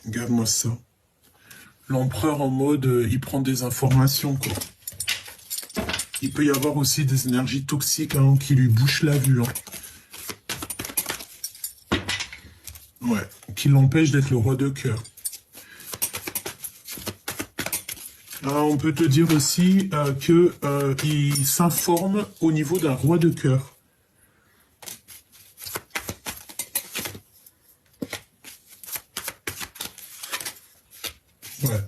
Regarde-moi ça. L'empereur en mode, il prend des informations, quoi. Il peut y avoir aussi des énergies toxiques hein, qui lui bouchent la vue. Hein. Ouais, qui l'empêchent d'être le roi de cœur. On peut te dire aussi qu'il s'informe au niveau d'un roi de cœur. Ouais.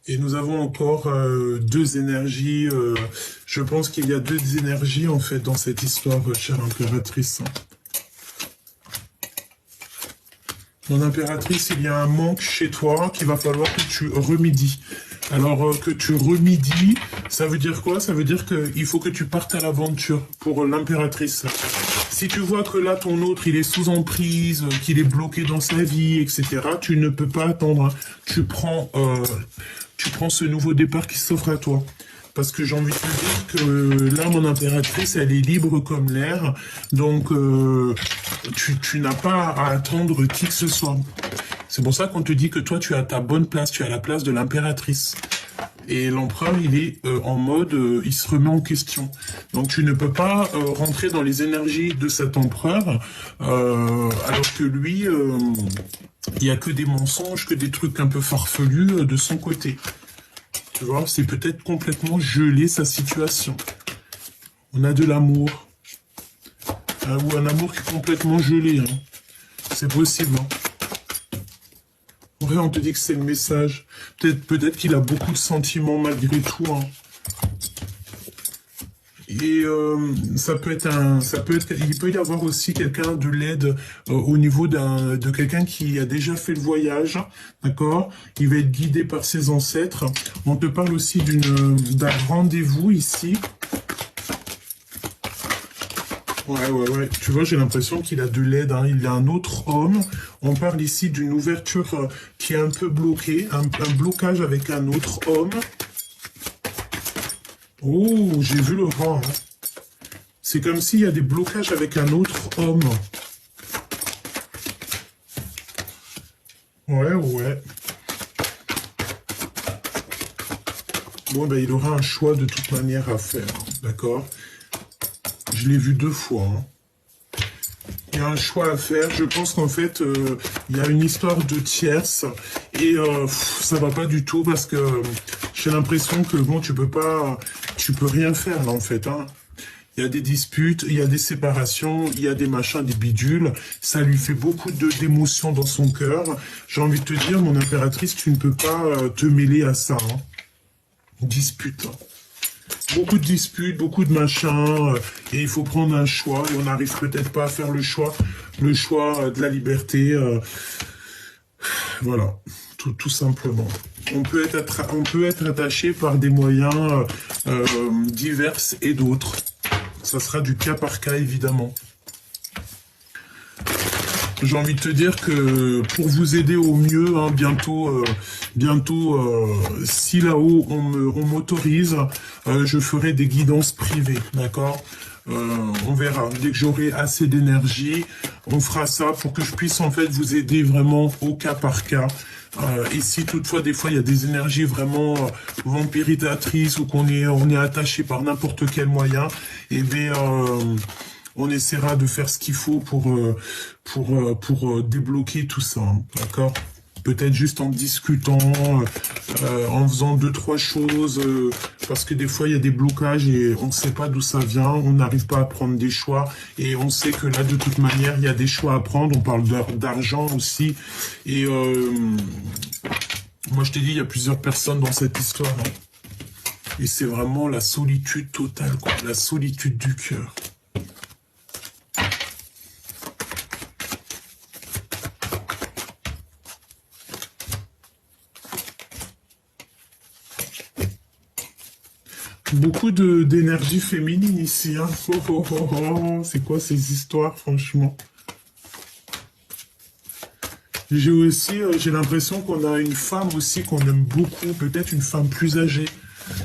Et nous avons encore deux énergies. Je pense qu'il y a deux énergies en fait dans cette histoire, chère impératrice. Mon impératrice, il y a un manque chez toi qu'il va falloir que tu remédies. Alors, que tu remédies, ça veut dire quoi? Ça veut dire qu'il faut que tu partes à l'aventure pour l'impératrice. Si tu vois que là, ton autre, il est sous emprise, qu'il est bloqué dans sa vie, etc., tu ne peux pas attendre. Hein. Tu prends ce nouveau départ qui s'offre à toi. Parce que j'ai envie de te dire que là, mon impératrice, elle est libre comme l'air. Donc, tu n'as pas à attendre qui que ce soit. C'est pour ça qu'on te dit que toi, tu as ta bonne place. Tu as la place de l'impératrice. Et l'empereur, il est en mode, il se remet en question. Donc, tu ne peux pas rentrer dans les énergies de cet empereur. Alors que lui, il n'y a que des mensonges, que des trucs un peu farfelus de son côté. Tu vois, c'est peut-être complètement gelé sa situation. On a de l'amour. Ou un amour qui est complètement gelé. Hein. C'est possible. Hein. Ouais, on te dit que c'est le message. Peut-être qu'il a beaucoup de sentiments malgré tout. Hein. Et il peut y avoir aussi quelqu'un de l'aide au niveau de quelqu'un qui a déjà fait le voyage, d'accord? Il va être guidé par ses ancêtres. On te parle aussi d'un rendez-vous ici. Ouais. Tu vois, j'ai l'impression qu'il a de l'aide. Hein. Il y a un autre homme. On parle ici d'une ouverture qui est un peu bloquée, un blocage avec un autre homme. Oh, j'ai vu le rang. Hein. C'est comme s'il y a des blocages avec un autre homme. Ouais. Bon, ben, il aura un choix de toute manière à faire. D'accord? Je l'ai vu 2 fois. Hein. Il y a un choix à faire. Je pense qu'en fait, il y a une histoire de tierce. Et ça va pas du tout parce que j'ai l'impression que, bon, tu peux rien faire, là, en fait. Hein. Il y a des disputes, il y a des séparations, il y a des machins, des bidules. Ça lui fait beaucoup d'émotions dans son cœur. J'ai envie de te dire, mon impératrice, tu ne peux pas te mêler à ça. Hein. Dispute. Beaucoup de disputes, beaucoup de machins, et il faut prendre un choix, et on n'arrive peut-être pas à faire le choix de la liberté. Voilà, tout simplement. On peut être attaché par des moyens divers et d'autres. Ça sera du cas par cas, évidemment. J'ai envie de te dire que pour vous aider au mieux, hein, bientôt, si là-haut on m'autorise, je ferai des guidances privées, d'accord? On verra. Dès que j'aurai assez d'énergie, on fera ça pour que je puisse en fait vous aider vraiment au cas par cas. Et si toutefois des fois il y a des énergies vraiment vampirisatrices ou on est attaché par n'importe quel moyen, eh bien on essaiera de faire ce qu'il faut pour débloquer tout ça, hein, d'accord? peut-être juste en discutant, en faisant deux, trois choses, parce que des fois il y a des blocages et on ne sait pas d'où ça vient, on n'arrive pas à prendre des choix, et on sait que là de toute manière il y a des choix à prendre, on parle d'argent aussi, et moi je t'ai dit, il y a plusieurs personnes dans cette histoire, hein. Et c'est vraiment la solitude totale, quoi, la solitude du cœur. Beaucoup d'énergie féminine ici, hein. Oh, oh, oh, oh. C'est quoi ces histoires, franchement? J'ai aussi, j'ai l'impression qu'on a une femme aussi qu'on aime beaucoup, peut-être une femme plus âgée.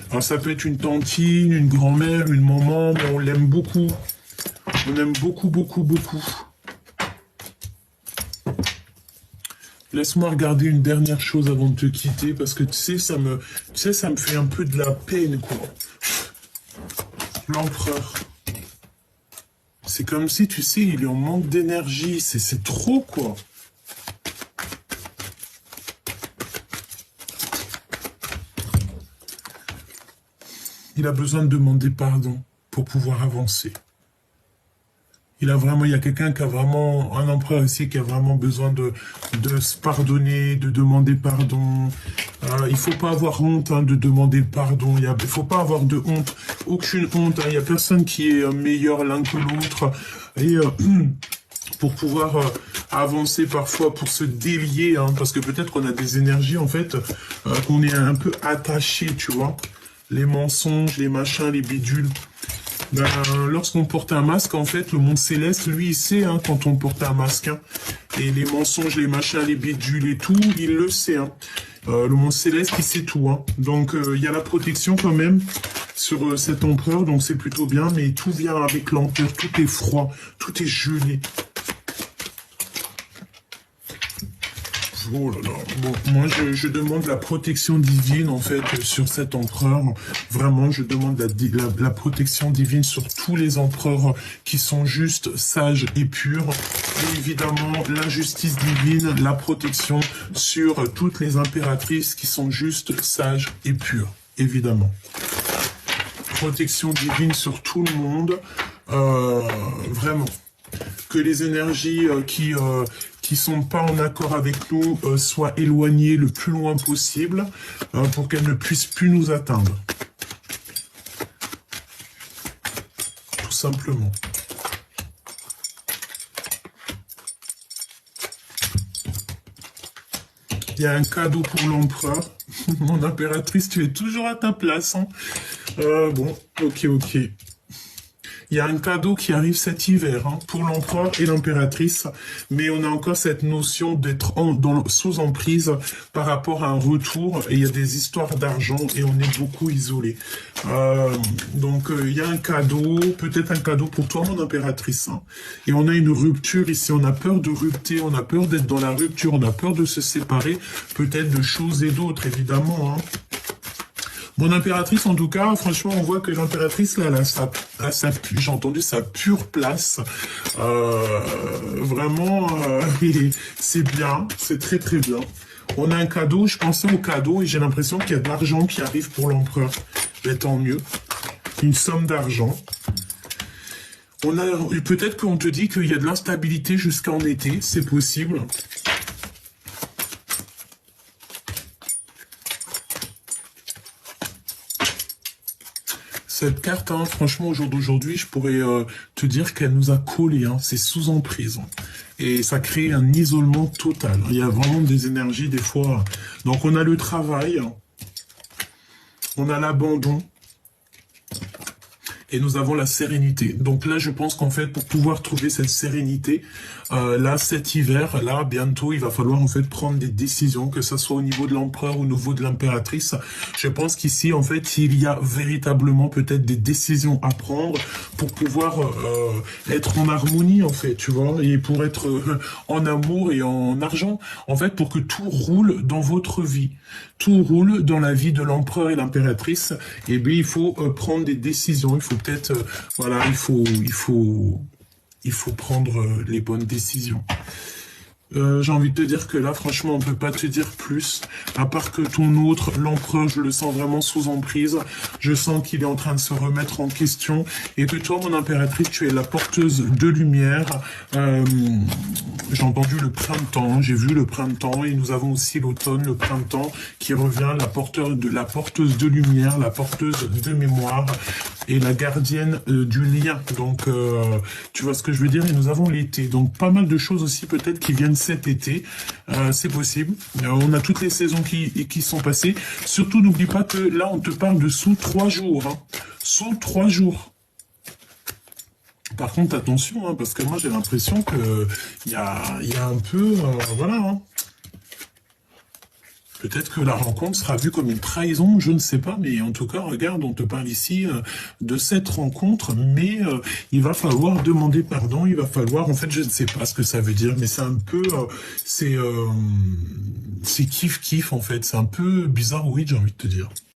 Alors ça peut être une tantine, une grand-mère, une maman, mais on l'aime beaucoup. On aime beaucoup, beaucoup, beaucoup. Laisse-moi regarder une dernière chose avant de te quitter, parce que tu sais, ça me fait un peu de la peine, quoi. L'empereur. C'est comme si, tu sais, il est en manque d'énergie. C'est trop, quoi. Il a besoin de demander pardon pour pouvoir avancer. Il y a quelqu'un qui a vraiment, un empereur ici qui a vraiment besoin de se pardonner, de demander pardon. Il faut pas avoir honte, hein, de demander pardon. Il faut pas avoir de honte, aucune honte, hein. Il y a personne qui est meilleur l'un que l'autre. Et pour pouvoir avancer parfois, pour se délier, hein, parce que peut-être qu'on a des énergies en fait, qu'on est un peu attaché, tu vois. Les mensonges, les machins, les bidules. Ben, lorsqu'on porte un masque, en fait, le monde céleste, lui, il sait, hein, quand on porte un masque, hein. Et les mensonges, les machins, les bidules et tout, il le sait, hein. Le monde céleste, il sait tout, hein. Donc, il y a la protection quand même sur cet empereur, donc c'est plutôt bien, mais tout vient avec lenteur, tout est froid, tout est gelé. Oh là là. Bon, moi, je demande la protection divine, en fait, sur cet empereur. Vraiment, je demande la protection divine sur tous les empereurs qui sont justes, sages et purs. Et évidemment, la justice divine, la protection sur toutes les impératrices qui sont justes, sages et pures. Évidemment. Protection divine sur tout le monde. Vraiment. Que les énergies qui sont pas en accord avec nous soient éloignées le plus loin possible pour qu'elles ne puissent plus nous atteindre. Tout simplement. Il y a un cadeau pour l'empereur. Mon impératrice, tu es toujours à ta place, hein. Bon, ok. Il y a un cadeau qui arrive cet hiver, hein, pour l'empereur et l'impératrice, mais on a encore cette notion d'être sous emprise par rapport à un retour, et il y a des histoires d'argent, et on est beaucoup isolé. Donc, il y a un cadeau, peut-être un cadeau pour toi, mon impératrice, hein. Et on a une rupture ici, on a peur de rupter, on a peur d'être dans la rupture, on a peur de se séparer, peut-être de choses et d'autres, évidemment, hein. Mon impératrice, en tout cas, franchement, on voit que l'impératrice, là, j'ai entendu sa pure place. Vraiment, c'est bien, c'est très très bien. On a un cadeau, je pensais au cadeau et j'ai l'impression qu'il y a de l'argent qui arrive pour l'empereur. Mais tant mieux. Une somme d'argent. Peut-être qu'on te dit qu'il y a de l'instabilité jusqu'en été, c'est possible. Cette carte, hein, franchement, au jour d'aujourd'hui, je pourrais te dire qu'elle nous a collés, hein, c'est sous emprise. Et ça crée un isolement total. Il y a vraiment des énergies, des fois. Donc, on a le travail, on a l'abandon, et nous avons la sérénité. Donc là, je pense qu'en fait, pour pouvoir trouver cette sérénité, là, cet hiver, là, bientôt, il va falloir en fait prendre des décisions, que ce soit au niveau de l'empereur ou au niveau de l'impératrice. Je pense qu'ici, en fait, il y a véritablement peut-être des décisions à prendre pour pouvoir être en harmonie, en fait, tu vois, et pour être en amour et en argent, en fait, pour que tout roule dans votre vie. Tout roule dans la vie de l'empereur et l'impératrice, et bien, il faut prendre des décisions, il faut peut-être, voilà, il faut prendre les bonnes décisions. J'ai envie de te dire que là, franchement, on peut pas te dire plus, à part que ton autre, l'empereur, je le sens vraiment sous emprise. Je sens qu'il est en train de se remettre en question, et que toi, mon impératrice, tu es la porteuse de lumière. J'ai entendu le printemps, j'ai vu le printemps, et nous avons aussi l'automne, le printemps, qui revient, la porteuse de lumière, la porteuse de mémoire, et la gardienne du lien. Donc, tu vois ce que je veux dire? Et nous avons l'été. Donc, pas mal de choses aussi peut-être qui viennent cet été. C'est possible. On a toutes les saisons qui sont passées. Surtout, n'oublie pas que là, on te parle de sous 3 jours. Hein. Sous 3 jours. Par contre, attention, hein, parce que moi, j'ai l'impression que il y a un peu... voilà, hein. Peut-être que la rencontre sera vue comme une trahison, je ne sais pas, mais en tout cas, regarde, on te parle ici de cette rencontre, mais il va falloir demander pardon, il va falloir, en fait, je ne sais pas ce que ça veut dire, mais c'est un peu, c'est kiff-kiff, en fait, c'est un peu bizarre, oui, j'ai envie de te dire.